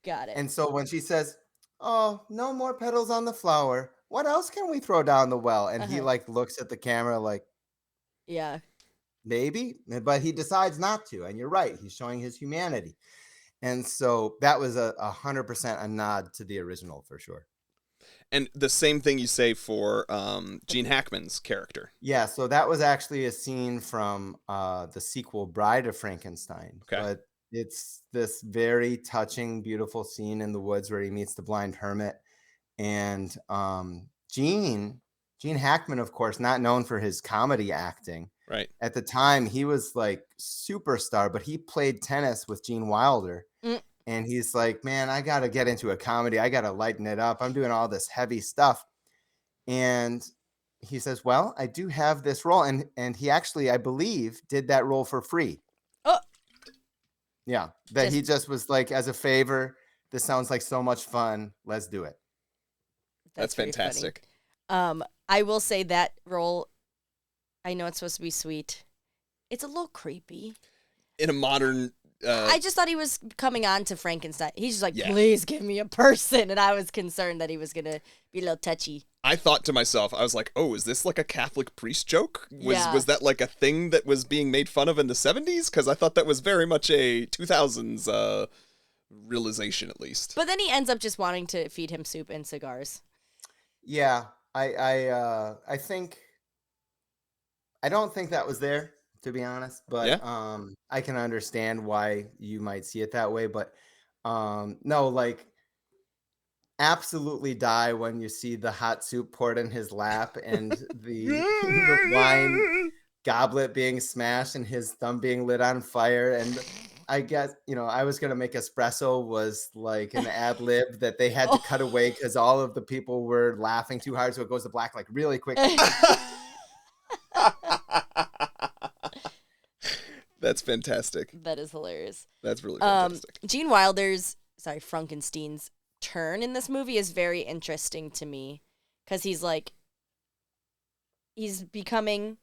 Speaker 3: Got it.
Speaker 1: And so when she says, oh, no more petals on the flower, what else can we throw down the well? And he like looks at the camera like,
Speaker 3: yeah,
Speaker 1: maybe, but he decides not to. And you're right, he's showing his humanity. And so that was 100% a nod to the original for sure.
Speaker 2: And the same thing you say for Gene Hackman's character.
Speaker 1: Yeah, so that was actually a scene from the sequel Bride of Frankenstein.
Speaker 2: Okay.
Speaker 1: But it's this very touching, beautiful scene in the woods where he meets the blind hermit. And Gene Hackman, of course, not known for his comedy acting.
Speaker 2: Right.
Speaker 1: At the time, he was like superstar, but he played tennis with Gene Wilder. And he's like, man, I got to get into a comedy. I got to lighten it up. I'm doing all this heavy stuff. And he says, well, I do have this role. And he actually, I believe, did that role for free.
Speaker 3: Oh.
Speaker 1: Yeah. He just was like, as a favor, this sounds like so much fun. Let's do it.
Speaker 2: That's fantastic.
Speaker 3: I will say that role, I know it's supposed to be sweet. It's a little creepy.
Speaker 2: In a modern
Speaker 3: I just thought he was coming on to Frankenstein. He's just like,
Speaker 2: Yeah.
Speaker 3: please give me a person. And I was concerned that he was going to be a little touchy.
Speaker 2: I thought to myself, I was like, oh, is this like a Catholic priest joke?
Speaker 3: Yeah.
Speaker 2: Was that like a thing that was being made fun of in the 70s? Because I thought that was very much a 2000s realization, at least.
Speaker 3: But then he ends up just wanting to feed him soup and cigars.
Speaker 1: Yeah, I think I don't think that was there, to be honest, but
Speaker 2: Yeah.
Speaker 1: I can understand why you might see it that way, but no, like absolutely die when you see the hot soup poured in his lap and the wine goblet being smashed and his thumb being lit on fire. And I guess, I was going to make espresso was like an ad lib that they had to cut away because all of the people were laughing too hard. So it goes to black like really quick.
Speaker 2: That's fantastic.
Speaker 3: That is hilarious.
Speaker 2: That's really fantastic.
Speaker 3: Gene Wilder's, Frankenstein's turn in this movie is very interesting to me because he's becoming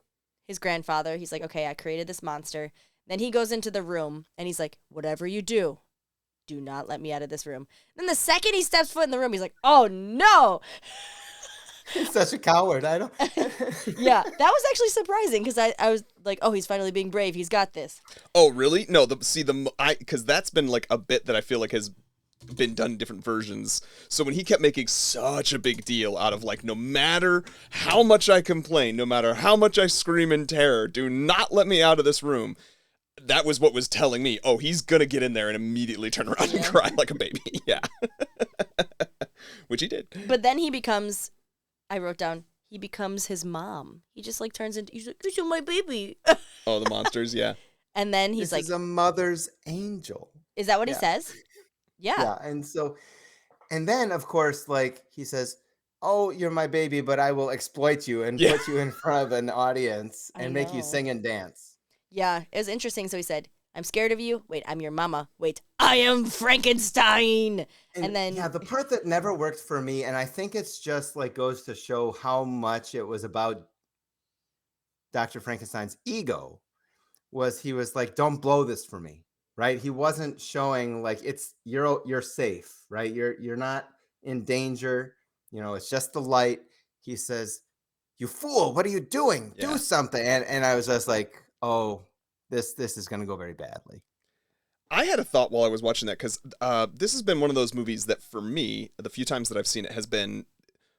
Speaker 3: his grandfather. He's like, okay, I created this monster. Then he goes into the room and he's like, whatever you do not let me out of this room. Then the second he steps foot in the room, he's like, oh no.
Speaker 1: He's such a coward. I don't.
Speaker 3: Yeah, that was actually surprising because I was like, oh, he's finally being brave. He's got this.
Speaker 2: Oh, really? No, because that's been like a bit that I feel like has been done in different versions. So when he kept making such a big deal out of like, no matter how much I complain, no matter how much I scream in terror, do not let me out of this room. That was what was telling me, oh, he's going to get in there and immediately turn around and cry like a baby. Yeah. Which he did.
Speaker 3: But then he becomes, I wrote down, he becomes his mom. He just like turns into, he's like, you're my baby.
Speaker 2: Oh, the monsters, yeah.
Speaker 3: And then he's
Speaker 1: This
Speaker 3: like,
Speaker 1: is a mother's angel.
Speaker 3: is that what he
Speaker 1: Yeah.
Speaker 3: says? Yeah.
Speaker 1: And then of course, like he says, oh, you're my baby, but I will exploit you and
Speaker 2: Yeah.
Speaker 1: put you in front of an audience
Speaker 3: I
Speaker 1: and make you
Speaker 3: know.
Speaker 1: sing and dance.
Speaker 3: Yeah, it was interesting. So he said, I'm scared of you. Wait, I'm your mama. Wait, I am Frankenstein. And then,
Speaker 1: yeah, the part that never worked for me, and I think it's just like goes to show how much it was about Dr. Frankenstein's ego, was he was like, don't blow this for me, right? He wasn't showing like you're safe, right? You're not in danger, it's just the light. He says, you fool, what are you doing?
Speaker 2: Yeah.
Speaker 1: Do something. And I was just like, oh, this is going to go very badly.
Speaker 2: I had a thought while I was watching that because this has been one of those movies that for me, the few times that I've seen it has been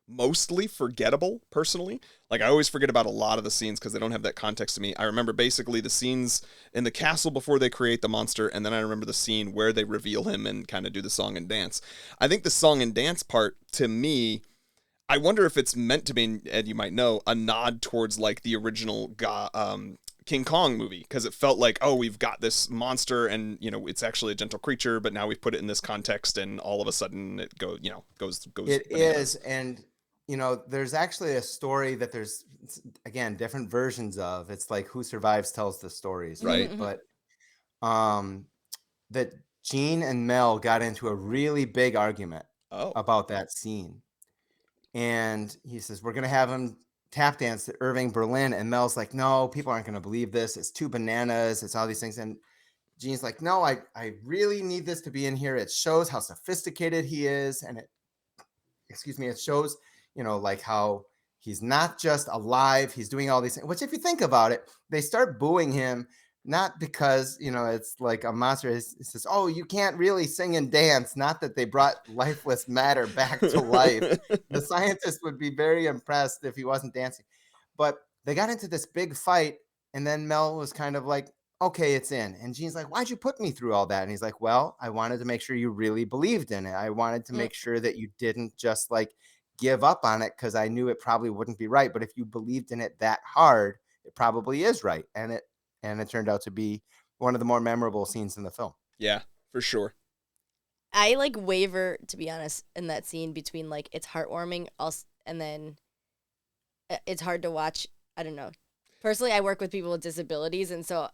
Speaker 2: mostly forgettable personally. Like I always forget about a lot of the scenes because they don't have that context to me. I remember basically the scenes in the castle before they create the monster, and then I remember the scene where they reveal him and kind of do the song and dance. I think the song and dance part, to me, I wonder if it's meant to be, Ed, you might know, a nod towards like the original King Kong movie, because it felt like, oh, we've got this monster and it's actually a gentle creature, but now we've put it in this context and all of a sudden it goes
Speaker 1: It
Speaker 2: bananas.
Speaker 1: is, and there's actually a story that there's again different versions of. It's like Who Survives tells the stories, right?
Speaker 3: Mhm.
Speaker 1: But that Gene and Mel got into a really big argument
Speaker 2: Oh,
Speaker 1: about that scene, and he says we're gonna have him tap dance to Irving Berlin, and Mel's like, no, people aren't gonna believe this. It's too bananas. It's all these things, and Gene's like, no, I really need this to be in here. It shows how sophisticated he is, and it shows, like how he's not just alive, he's doing all these things, which if you think about it, they start booing him, not because, it's like a monster. It says, oh, you can't really sing and dance. Not that they brought lifeless matter back to life. The scientists would be very impressed if he wasn't dancing. But they got into this big fight, and then Mel was kind of like, okay, it's in. And Gene's like, why'd you put me through all that? And he's like, well, I wanted to make sure you really believed in it. I wanted to make sure that you didn't just like give up on it because I knew it probably wouldn't be right. But if you believed in it that hard, it probably is right. And it turned out to be one of the more memorable scenes in the film.
Speaker 2: yeah, for sure.
Speaker 3: I like waver, to be honest, in that scene between like it's heartwarming and then it's hard to watch. I don't know. Personally, I work with people with disabilities, and so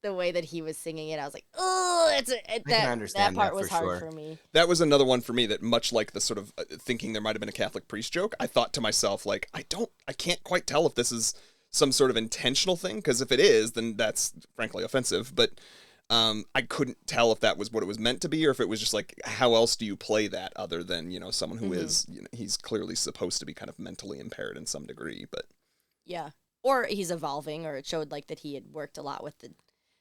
Speaker 3: the way that he was singing it, I was like, oh,
Speaker 1: can understand
Speaker 3: that part
Speaker 1: that
Speaker 3: was
Speaker 1: for
Speaker 3: hard
Speaker 1: sure.
Speaker 3: for me.
Speaker 2: That was another one for me that, much like the sort of thinking there might have been a Catholic priest joke, I thought to myself, like, I can't quite tell if this is some sort of intentional thing, because if it is, then that's frankly offensive. But I couldn't tell if that was what it was meant to be, or if it was just like, how else do you play that other than, someone who is, he's clearly supposed to be kind of mentally impaired in some degree, but.
Speaker 3: Yeah. Or he's evolving, or it showed like that he had worked a lot with the.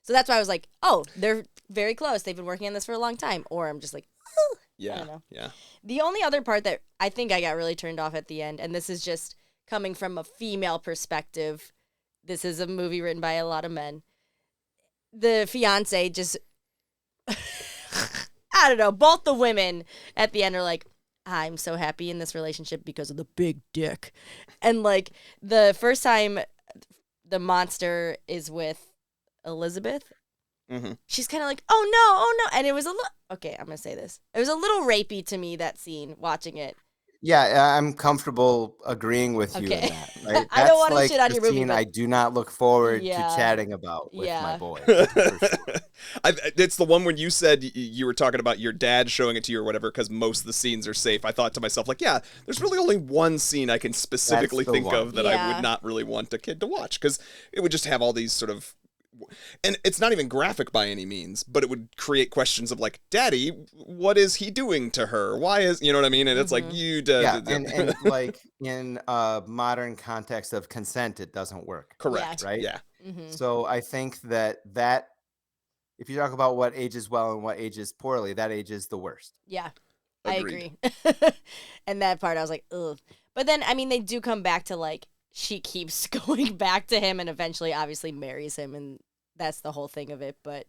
Speaker 3: So that's why I was like, oh, they're very close. They've been working on this for a long time. Or I'm just like, I
Speaker 2: Yeah,
Speaker 3: don't know.
Speaker 2: yeah.
Speaker 3: The only other part that I think I got really turned off at the end, and this is just coming from a female perspective. This is a movie written by a lot of men. The fiance just, I don't know, both the women at the end are like, I'm so happy in this relationship because of the big dick. And like the first time the monster is with Elizabeth, she's kind of like, oh no. And it was a little, okay, I'm going to say this. It was a little rapey to me, that scene, watching it.
Speaker 1: Yeah, I'm comfortable agreeing with you in
Speaker 3: Okay.
Speaker 1: that. Right?
Speaker 3: I don't
Speaker 1: That's
Speaker 3: wanna
Speaker 1: like
Speaker 3: shit on
Speaker 1: the
Speaker 3: your movie,
Speaker 1: scene
Speaker 3: but-
Speaker 1: I do not look forward
Speaker 3: Yeah.
Speaker 1: to chatting about with my
Speaker 3: Yeah.
Speaker 1: boy. For sure.
Speaker 2: It's the one when you said you were talking about your dad showing it to you or whatever, because most of the scenes are safe. I thought to myself, like, yeah, there's really only one scene I can specifically
Speaker 1: That's the
Speaker 2: think
Speaker 1: one.
Speaker 2: of that I
Speaker 3: Yeah.
Speaker 2: would not really want a kid to watch, because it would just have all these sort of. And it's not even graphic by any means, but it would create questions of like, Daddy, what is he doing to her? Why is, you know what I mean? And it's like, you.
Speaker 1: Yeah, and like in a modern context of consent, it doesn't work.
Speaker 2: Correct.
Speaker 1: Right?
Speaker 2: Yeah.
Speaker 1: So I think that if you talk about what ages well and what ages poorly, that ages the worst.
Speaker 3: Yeah,
Speaker 2: Agreed.
Speaker 3: I agree. And that part, I was like, ugh. But then, I mean, they do come back to like, she keeps going back to him and eventually obviously marries him, and that's the whole thing of it. But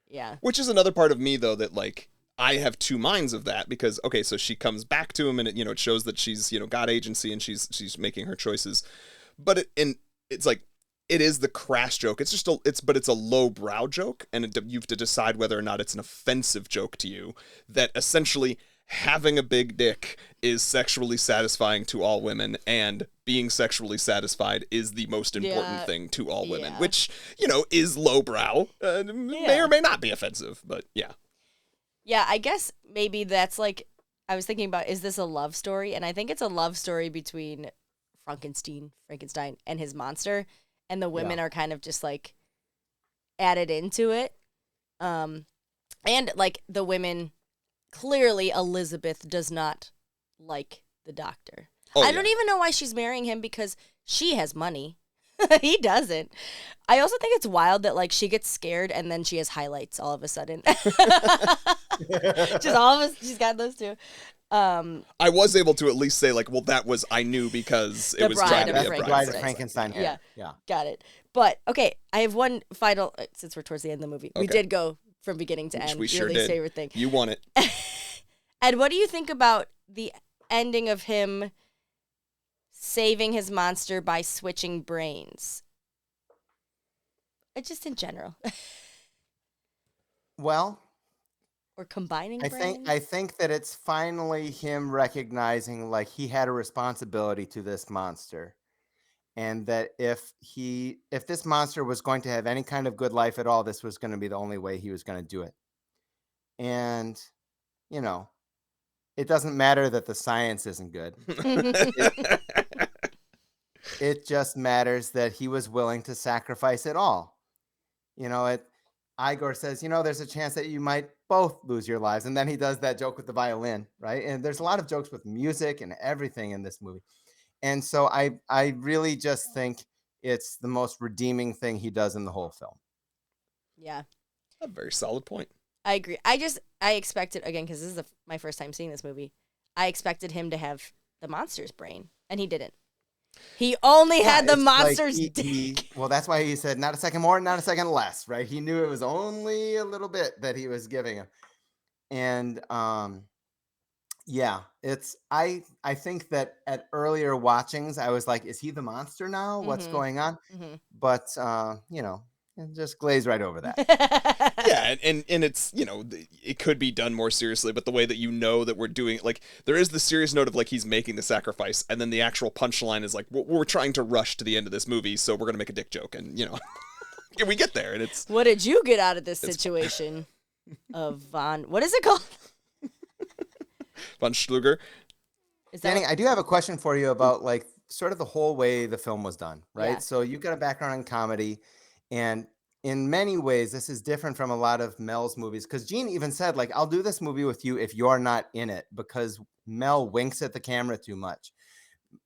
Speaker 3: yeah.
Speaker 2: Which is another part of me, though, that like I have two minds of that, because okay, so she comes back to him, and it shows that she's got agency and she's making her choices, but it's like it is the crass joke. It's just but it's a lowbrow joke, and you have to decide whether or not it's an offensive joke to you. That essentially having a big dick is sexually satisfying to all women, and being sexually satisfied is the most important
Speaker 3: Yeah.
Speaker 2: thing to all women,
Speaker 3: Yeah.
Speaker 2: which, is lowbrow, may or may not be offensive, but yeah.
Speaker 3: Yeah, I guess maybe that's like, I was thinking about, is this a love story? And I think it's a love story between Frankenstein, and his monster, and the women are kind of just like added into it. And like the women, clearly Elizabeth does not like the doctor.
Speaker 2: Oh,
Speaker 3: I
Speaker 2: yeah.
Speaker 3: don't even know why she's marrying him, because she has money. He doesn't. I also think it's wild that like she gets scared and then she has highlights all of a sudden. Just all of us, she's got those two.
Speaker 2: I was able to at least say like, well, I knew because
Speaker 3: The
Speaker 2: it was
Speaker 3: Bride
Speaker 2: trying to
Speaker 3: of
Speaker 2: be a
Speaker 1: That's the
Speaker 2: bride.
Speaker 1: Bride of
Speaker 3: Frankenstein.
Speaker 1: Frankenstein.
Speaker 3: Yeah.
Speaker 1: Yeah.
Speaker 3: Got it. But okay, I have one final, since we're towards the end of the movie. We
Speaker 2: Okay.
Speaker 3: did go from beginning to
Speaker 2: Which
Speaker 3: end.
Speaker 2: we
Speaker 3: Your
Speaker 2: sure
Speaker 3: least
Speaker 2: did.
Speaker 3: favorite thing.
Speaker 2: You won it.
Speaker 3: Ed, what do you think about the ending of him saving his monster by switching brains? Just in general.
Speaker 1: Well,
Speaker 3: Or combining
Speaker 1: I
Speaker 3: brains?
Speaker 1: think that it's finally him recognizing like he had a responsibility to this monster, and that if this monster was going to have any kind of good life at all, this was going to be the only way he was going to do it. And it doesn't matter that the science isn't good. It just matters that he was willing to sacrifice it all. Igor says, there's a chance that you might both lose your lives. And then he does that joke with the violin, right? And there's a lot of jokes with music and everything in this movie. And so I really just think it's the most redeeming thing he does in the whole film.
Speaker 3: Yeah,
Speaker 2: A very solid point.
Speaker 3: I agree. I expected, again, because this is my first time seeing this movie, I expected him to have the monster's brain, and he didn't. He only had the
Speaker 1: it's like
Speaker 3: monster's dick.
Speaker 1: well, that's why he said not a second more, not a second less, right? He knew it was only a little bit that he was giving him. And yeah, I think that at earlier watchings, I was like, is he the monster now? What's
Speaker 3: Mhm.
Speaker 1: going on?
Speaker 3: Mhm.
Speaker 1: But it just glazed right over that.
Speaker 2: Yeah, and it's, it could be done more seriously, but the way that that we're doing, like, there is the serious note of, like, he's making the sacrifice, and then the actual punchline is, like, we're trying to rush to the end of this movie, so we're going to make a dick joke, and, we get there, and it's...
Speaker 3: What did you get out of this situation of what is it called?
Speaker 2: Von Schluger.
Speaker 3: Is that
Speaker 1: Danny, I do have a question for you about, like, sort of the whole way the film was done, right?
Speaker 3: Yeah.
Speaker 1: So you've got a background in comedy, and in many ways, this is different from a lot of Mel's movies, because Gene even said, like, I'll do this movie with you if you're not in it, because Mel winks at the camera too much.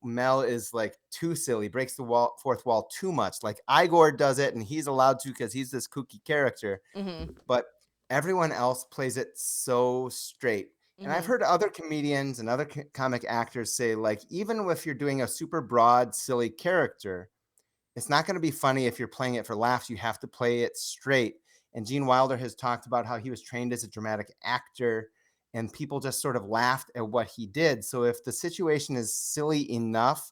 Speaker 1: Mel is like too silly, breaks the fourth wall too much. Like Igor does it, and he's allowed to because he's this kooky character,
Speaker 3: Mm-hmm.
Speaker 1: but everyone else plays it so straight. And I've
Speaker 3: Mm-hmm.
Speaker 1: heard other comedians and other comic actors say, like, even if you're doing a super broad, silly character, it's not going to be funny if you're playing it for laughs. You have to play it straight. And Gene Wilder has talked about how he was trained as a dramatic actor, and people just sort of laughed at what he did. So if the situation is silly enough,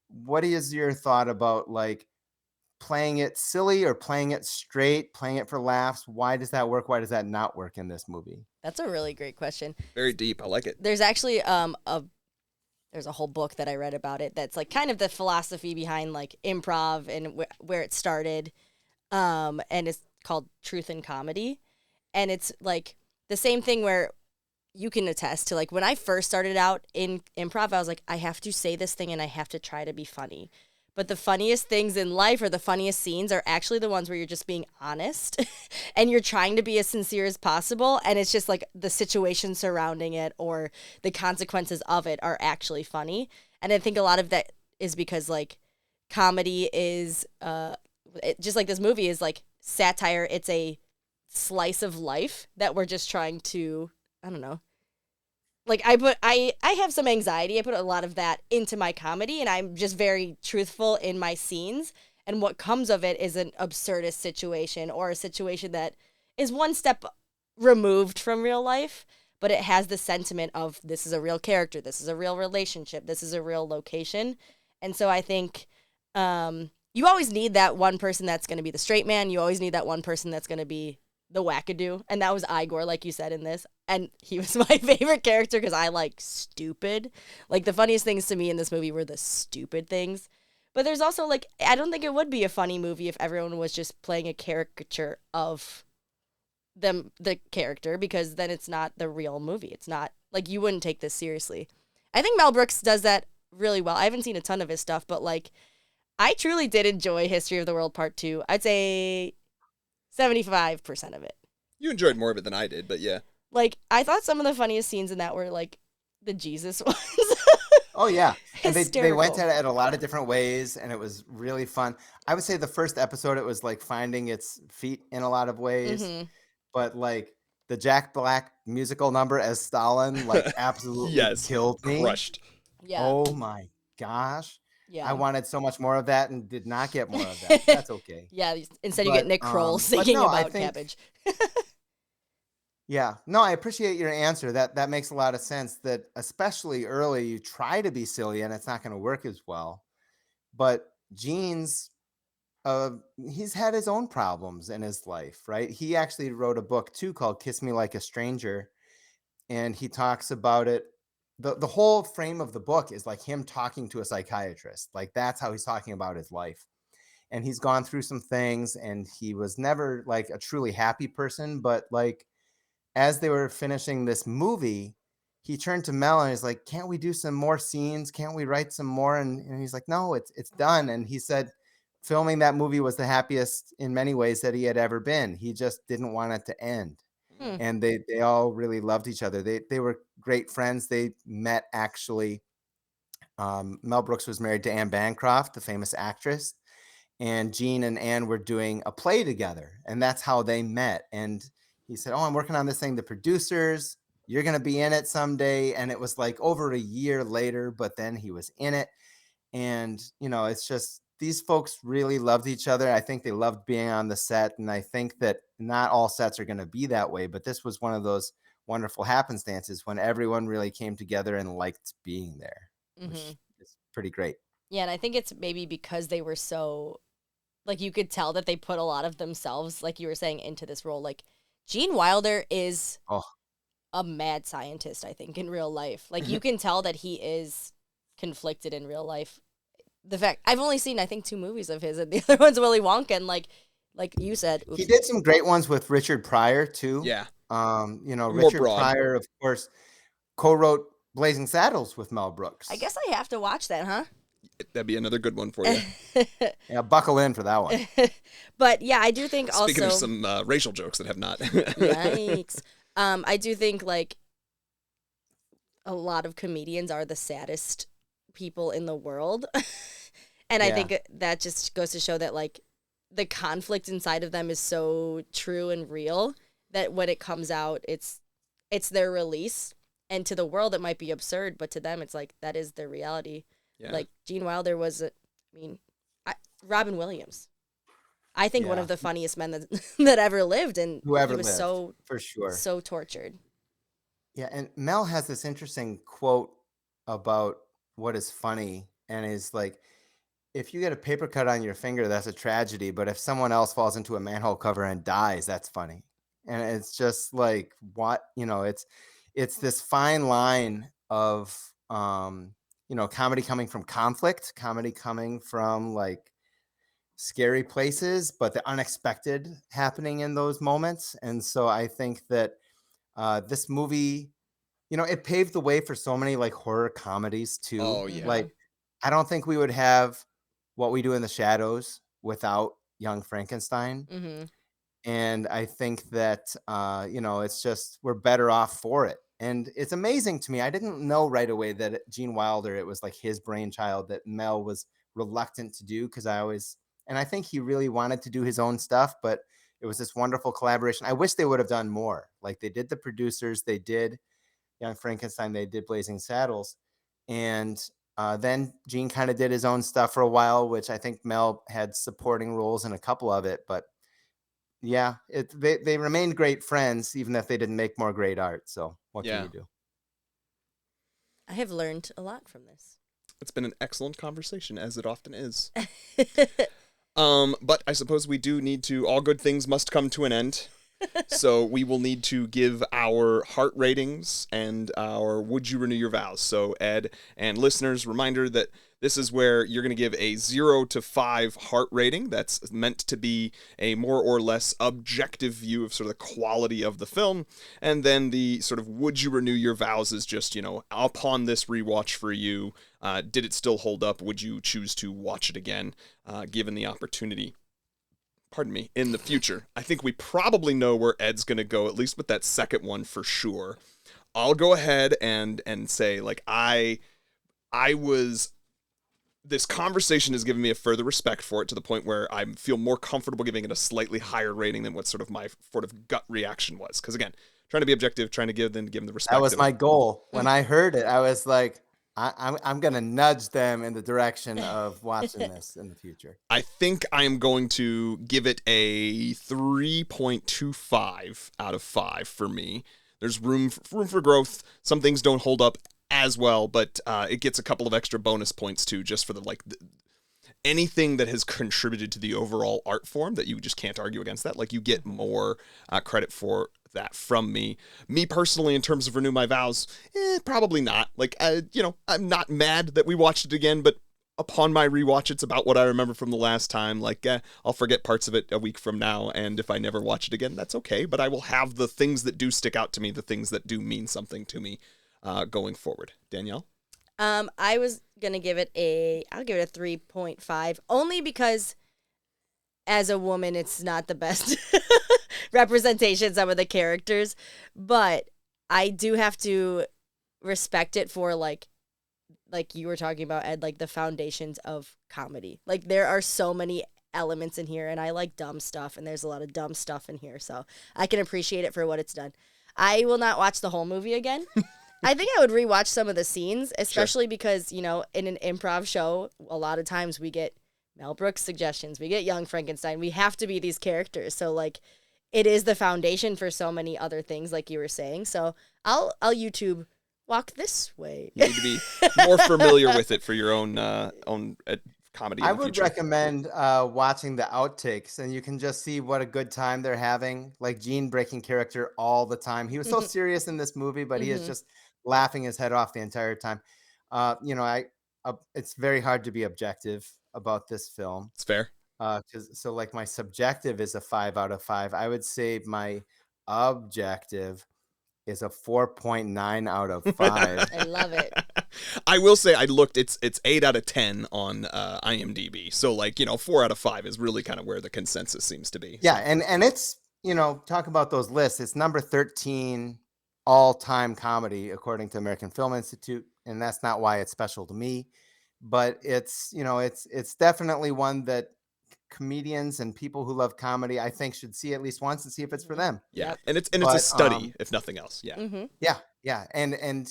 Speaker 1: what is your thought about like playing it silly or playing it straight, playing it for laughs? Why does that work? Why does that not work in this movie?
Speaker 3: That's a really great question.
Speaker 2: Very deep. I like it.
Speaker 3: There's actually there's a whole book that I read about it that's like kind of the philosophy behind like improv and where it started. And it's called Truth in Comedy. And it's like the same thing where you can attest to, like, when I first started out in improv, I was like, I have to say this thing and I have to try to be funny. But the funniest things in life or the funniest scenes are actually the ones where you're just being honest and you're trying to be as sincere as possible. And it's just like the situation surrounding it or the consequences of it are actually funny. And I think a lot of that is because like comedy is just like this movie is like satire. It's a slice of life that we're just trying to, I don't know. Like I have some anxiety. I put a lot of that into my comedy, and I'm just very truthful in my scenes. And what comes of it is an absurdist situation or a situation that is one step removed from real life, but it has the sentiment of this is a real character, this is a real relationship, this is a real location. And so I think you always need that one person that's going to be the straight man. You always need that one person that's going to be the wackadoo, and that was Igor, like you said in this, and he was my favorite character because I like stupid. Like the funniest things to me in this movie were the stupid things. But there's also like I don't think it would be a funny movie if everyone was just playing a caricature of them, the character, because then it's not the real movie. It's not like you wouldn't take this seriously. I think Mel Brooks does that really well. I haven't seen a ton of his stuff, but like I truly did enjoy History of the World Part 2. I'd say 75% of it.
Speaker 2: You enjoyed more of it than I did, but yeah.
Speaker 3: Like, I thought some of the funniest scenes in that were, like, the Jesus ones.
Speaker 1: Oh, yeah. And they went
Speaker 3: Hysterical.
Speaker 1: at it a lot of different ways, and it was really fun. I would say the first episode, it was like finding its feet in a lot of ways.
Speaker 3: Mhm.
Speaker 1: But like the Jack Black musical number as Stalin, like absolutely
Speaker 2: Yes.
Speaker 1: killed me.
Speaker 2: Crushed.
Speaker 3: Yeah.
Speaker 1: Oh my gosh.
Speaker 3: Yeah.
Speaker 1: I wanted so much more of that and did not get more of that. That's okay.
Speaker 3: Yeah, instead you
Speaker 1: But,
Speaker 3: get Nick Kroll
Speaker 1: but
Speaker 3: singing
Speaker 1: no, I
Speaker 3: about
Speaker 1: think-
Speaker 3: cabbage.
Speaker 1: Yeah. No, I appreciate your answer. That makes a lot of sense, that especially early you try to be silly and it's not going to work as well. But Gene's he's had his own problems in his life, right? He actually wrote a book too called Kiss Me Like a Stranger, and he talks about it. The whole frame of the book is like him talking to a psychiatrist. Like that's how he's talking about his life. And he's gone through some things, and he was never like a truly happy person, but like as they were finishing this movie, he turned to Mel and he's like, "Can't we do some more scenes? Can't we write some more?" And he's like, "No, it's done." And he said filming that movie was the happiest in many ways that he had ever been. He just didn't want it to end.
Speaker 3: Hmm.
Speaker 1: And they all really loved each other. They were great friends. They met actually. Mel Brooks was married to Anne Bancroft, the famous actress, and Gene and Anne were doing a play together, and that's how they met. And he said, "Oh, I'm working on this thing. The producers, you're going to be in it someday." And it was like over a year later, but then he was in it. And, you know, it's just these folks really loved each other. I think they loved being on the set. And I think that not all sets are going to be that way, but this was one of those wonderful happenstances when everyone really came together and liked being there, which
Speaker 3: Mhm.
Speaker 1: is pretty great.
Speaker 3: Yeah, and I think it's maybe because they were so, like, you could tell that they put a lot of themselves, like you were saying, into this role. Like, Gene Wilder is
Speaker 1: Oh.
Speaker 3: a mad scientist, I think, in real life. Like, you can tell that he is conflicted in real life. The fact, I've only seen, I think, 2 movies of his, and the other one's Willy Wonka, and like you said.
Speaker 1: He did some great ones with Richard Pryor too.
Speaker 2: Yeah.
Speaker 1: You know,
Speaker 2: More
Speaker 1: Richard
Speaker 2: broad.
Speaker 1: Pryor, of course, co-wrote Blazing Saddles with Mel Brooks.
Speaker 3: I guess I have to watch that, huh?
Speaker 2: That'd be another good one for you.
Speaker 1: Yeah, buckle in for that one.
Speaker 3: But yeah, I do think
Speaker 2: Speaking of
Speaker 3: also.
Speaker 2: some racial jokes that have not.
Speaker 3: Yikes. I do think like a lot of comedians are the saddest people in the world. And I
Speaker 1: Yeah.
Speaker 3: think that just goes to show that like the conflict inside of them is so true and real that when it comes out, it's their release. And to the world, it might be absurd, but to them, it's like that is their reality.
Speaker 2: Yeah.
Speaker 3: Like Gene Wilder was, Robin Williams. I think one
Speaker 1: Yeah.
Speaker 3: of the funniest men that that ever lived, and
Speaker 1: Whoever
Speaker 3: he was
Speaker 1: lived,
Speaker 3: so
Speaker 1: for sure.
Speaker 3: so tortured.
Speaker 1: Yeah, and Mel has this interesting quote about what is funny, and is like, if you get a paper cut on your finger, that's a tragedy. But if someone else falls into a manhole cover and dies, that's funny. And it's just like, what, it's this fine line of comedy coming from conflict, comedy coming from like scary places, but the unexpected happening in those moments. And so I think that this movie, it paved the way for so many like horror comedies too.
Speaker 2: Oh, yeah.
Speaker 1: Like, I don't think we would have What We Do in the Shadows without Young Frankenstein.
Speaker 3: Mm-hmm.
Speaker 1: And I think that, it's just, we're better off for it. And it's amazing to me. I didn't know right away that Gene Wilder, it was like his brainchild that Mel was reluctant to do. And I think he really wanted to do his own stuff, but it was this wonderful collaboration. I wish they would have done more. Like they did The Producers, they did Young Frankenstein, they did Blazing Saddles. And then Gene kind of did his own stuff for a while, which I think Mel had supporting roles in a couple of it. But yeah, they remained great friends, even if they didn't make more great art. So what
Speaker 2: Yeah.
Speaker 1: can you do?
Speaker 3: I have learned a lot from this.
Speaker 2: It's been an excellent conversation, as it often is. But I suppose we do need to, all good things must come to an end. So we will need to give our heart ratings and our would you renew your vows. So Ed and listeners, reminder that this is where you're going to give a 0 to 5 heart rating. That's meant to be a more or less objective view of sort of the quality of the film. And then the sort of would you renew your vows is just, upon this rewatch for you, did it still hold up? Would you choose to watch it again, given the opportunity? Pardon me, in the future. I think we probably know where Ed's going to go, at least with that second one for sure. I'll go ahead and say, like, this conversation has given me a further respect for it to the point where I feel more comfortable giving it a slightly higher rating than what sort of my sort of gut reaction was. Because again, trying to be objective, trying to give them the respect.
Speaker 1: That was my goal. When I heard it, I was like, I'm going to nudge them in the direction of watching this in the future.
Speaker 2: I think I am going to give it a 3.25 out of 5 for me. There's room for growth. Some things don't hold up as well, but it gets a couple of extra bonus points too, just for anything that has contributed to the overall art form that you just can't argue against that. Like you get more credit for that from me. Me personally, in terms of renew my vows, probably not. Like, I'm not mad that we watched it again, but upon my rewatch, it's about what I remember from the last time. Like, I'll forget parts of it a week from now, and if I never watch it again, that's okay. But I will have the things that do stick out to me, the things that do mean something to me going forward. Danielle?
Speaker 3: I was gonna give it a 3.5, only because as a woman, it's not the best representation, some of the characters, but I do have to respect it for like you were talking about, Ed, like the foundations of comedy. Like there are so many elements in here, and I like dumb stuff, and there's a lot of dumb stuff in here, so I can appreciate it for what it's done. I will not watch the whole movie again. I think I would rewatch some of the scenes, especially because, in an improv show, a lot of times we get Mel Brooks suggestions, we get Young Frankenstein, we have to be these characters. So like it is the foundation for so many other things, like you were saying. So I'll YouTube Walk This Way.
Speaker 2: You need to be more familiar with it for your own comedy.
Speaker 1: I
Speaker 2: in the
Speaker 1: would
Speaker 2: future.
Speaker 1: recommend watching the outtakes, and you can just see what a good time they're having. Like Gene breaking character all the time. He was so serious in this movie, but he is just laughing his head off the entire time. It's very hard to be objective about this film.
Speaker 2: It's fair.
Speaker 1: So like my subjective is a 5 out of 5. I would say my objective is a 4.9 out of 5.
Speaker 3: I love it.
Speaker 2: I will say I looked. It's 8 out of 10 on IMDb. So like 4 out of 5 is really kind of where the consensus seems to be.
Speaker 1: Yeah, and it's talk about those lists. It's number 13 all-time comedy according to American Film Institute, and that's not why it's special to me, but it's it's definitely one that comedians and people who love comedy, I think, should see at least once and see if it's for them.
Speaker 2: Yeah,
Speaker 3: Yep.
Speaker 2: and it's a
Speaker 1: But,
Speaker 2: study, if nothing else. Yeah.
Speaker 3: Mm-hmm.
Speaker 1: Yeah, and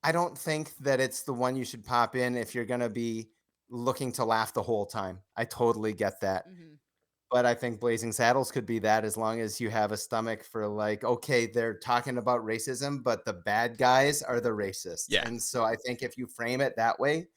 Speaker 1: I don't think that it's the one you should pop in if you're gonna be looking to laugh the whole time. I totally get that.
Speaker 3: Mm-hmm.
Speaker 1: But I think Blazing Saddles could be that, as long as you have a stomach for like, okay, they're talking about racism, but the bad guys are the racists.
Speaker 2: Yeah.
Speaker 1: And so I think if you frame it that way,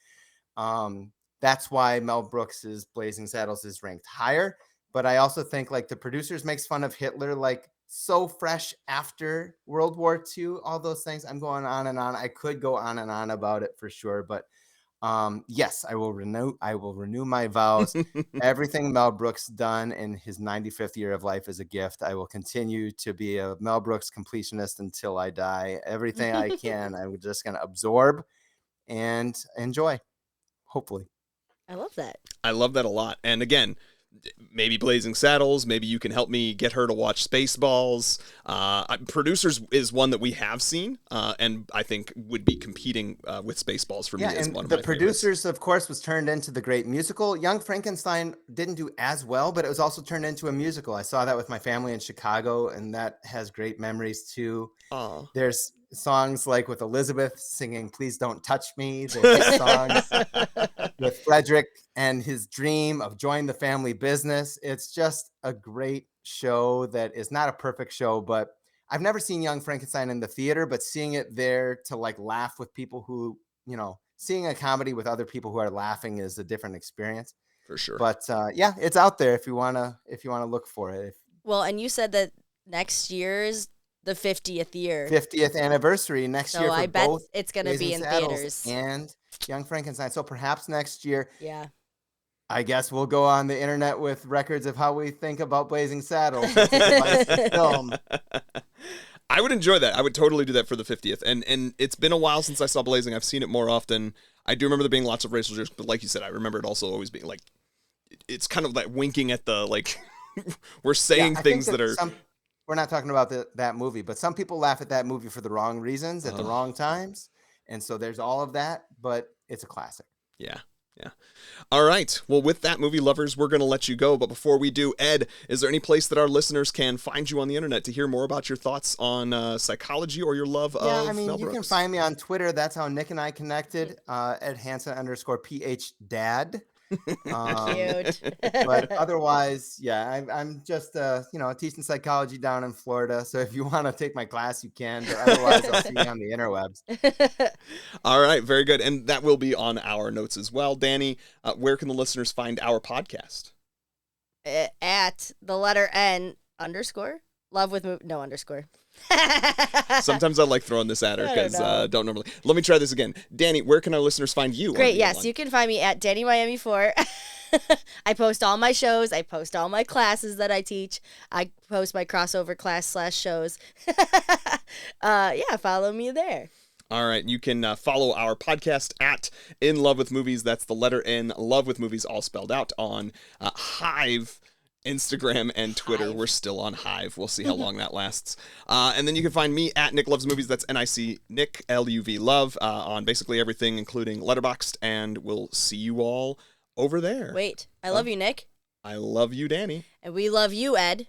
Speaker 1: that's why Mel Brooks's Blazing Saddles is ranked higher. But I also think like the producers makes fun of Hitler like so fresh after World War II, all those things. I'm going on and on. I could go on and on about it for sure, but yes, I will renew my vows. Everything Mel Brooks done in his 95th year of life is a gift. I will continue to be a Mel Brooks completionist until I die. Everything I can, I'm just going to absorb and enjoy, hopefully.
Speaker 3: I love that.
Speaker 2: I love that a lot. And again, maybe Blazing Saddles, maybe you can help me get her to watch Spaceballs. Producers is one that we have seen, and I think would be competing with Spaceballs for me as
Speaker 1: and
Speaker 2: one of
Speaker 1: the
Speaker 2: my
Speaker 1: producers,
Speaker 2: favorites.
Speaker 1: of course, was turned into the great musical. Young Frankenstein didn't do as well, but it was also turned into a musical. I saw that with my family in Chicago, and that has great memories too.
Speaker 2: Aw.
Speaker 1: There's songs like with Elizabeth singing "Please Don't Touch Me." There's songs with Frederick and his dream of joining the family business. It's just a great show that is not a perfect show, but I've never seen Young Frankenstein in the theater, but seeing it there to like laugh with people who, seeing a comedy with other people who are laughing is a different experience.
Speaker 2: For sure.
Speaker 1: But yeah, it's out there if you want to look for it.
Speaker 3: Well, and you said that next year is the 50th year.
Speaker 1: 50th anniversary next
Speaker 3: So
Speaker 1: year for
Speaker 3: I bet
Speaker 1: both
Speaker 3: it's going to
Speaker 1: Blazing
Speaker 3: be in
Speaker 1: Saddles
Speaker 3: theaters.
Speaker 1: and Young Frankenstein. So perhaps next year,
Speaker 3: Yeah.
Speaker 1: I guess we'll go on the internet with records of how we think about Blazing Saddles. It's a film.
Speaker 2: I would enjoy that. I would totally do that for the 50th. And it's been a while since I saw Blazing. I've seen it more often. I do remember there being lots of racial jokes, but like you said, I remember it also always being like, it's kind of like winking at the, like, we're saying
Speaker 1: I
Speaker 2: things
Speaker 1: think
Speaker 2: that are...
Speaker 1: we're not talking about that movie, but some people laugh at that movie for the wrong reasons at the wrong times. And so there's all of that, but it's a classic.
Speaker 2: Yeah. All right. Well, with that, movie lovers, we're going to let you go. But before we do, Ed, is there any place that our listeners can find you on the internet to hear more about your thoughts on psychology or your love of
Speaker 1: Yeah, I mean,
Speaker 2: Mel
Speaker 1: you can
Speaker 2: Brooks?
Speaker 1: find me on Twitter. That's how Nick and I connected. Ed Hansen _PH dad.
Speaker 3: Cute.
Speaker 1: But otherwise, yeah, I'm just teaching psychology down in Florida. So if you want to take my class, you can. But otherwise, I'll see you on the interwebs.
Speaker 2: All right. Very good. And that will be on our notes as well. Dani, where can the listeners find our podcast?
Speaker 3: At the letter N _ love with no underscore.
Speaker 2: Sometimes I like throwing this at her
Speaker 3: I don't
Speaker 2: because
Speaker 3: know.
Speaker 2: don't normally. Let me try this again. Dani, where can our listeners find you?
Speaker 3: Great. Yes, you can find me at Dani Miami 4. I post all my shows. I post all my classes that I teach. I post my crossover class / shows. Yeah, follow me there.
Speaker 2: All right. You can follow our podcast at In Love with Movies. That's the letter N, Love with Movies, all spelled out on Hive, Instagram, and Twitter.
Speaker 3: Hive.
Speaker 2: We're still on Hive. We'll see how long that lasts. And then you can find me at Nick Loves Movies. That's NIC Nick, LUV Love, on basically everything, including Letterboxd. And we'll see you all over there.
Speaker 3: Wait, I love you, Nick.
Speaker 2: I love you, Dani.
Speaker 3: And we love you, Ed.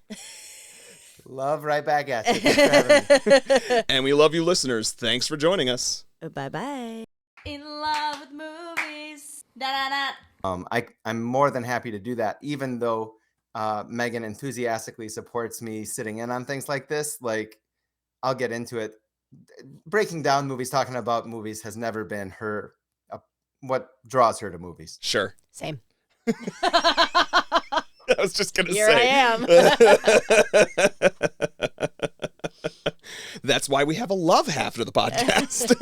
Speaker 1: Love right back at you. Thanks for having me.
Speaker 2: And we love you, listeners. Thanks for joining us.
Speaker 3: Bye-bye.
Speaker 4: In love with movies. Da da da.
Speaker 1: I'm more than happy to do that, even though Megan enthusiastically supports me sitting in on things like this. Like, I'll get into it. Breaking down movies, talking about movies has never been what draws her to movies.
Speaker 2: Sure.
Speaker 3: Same.
Speaker 2: I was just going to
Speaker 3: Here
Speaker 2: say.
Speaker 3: I am.
Speaker 2: That's why we have a love half to the podcast.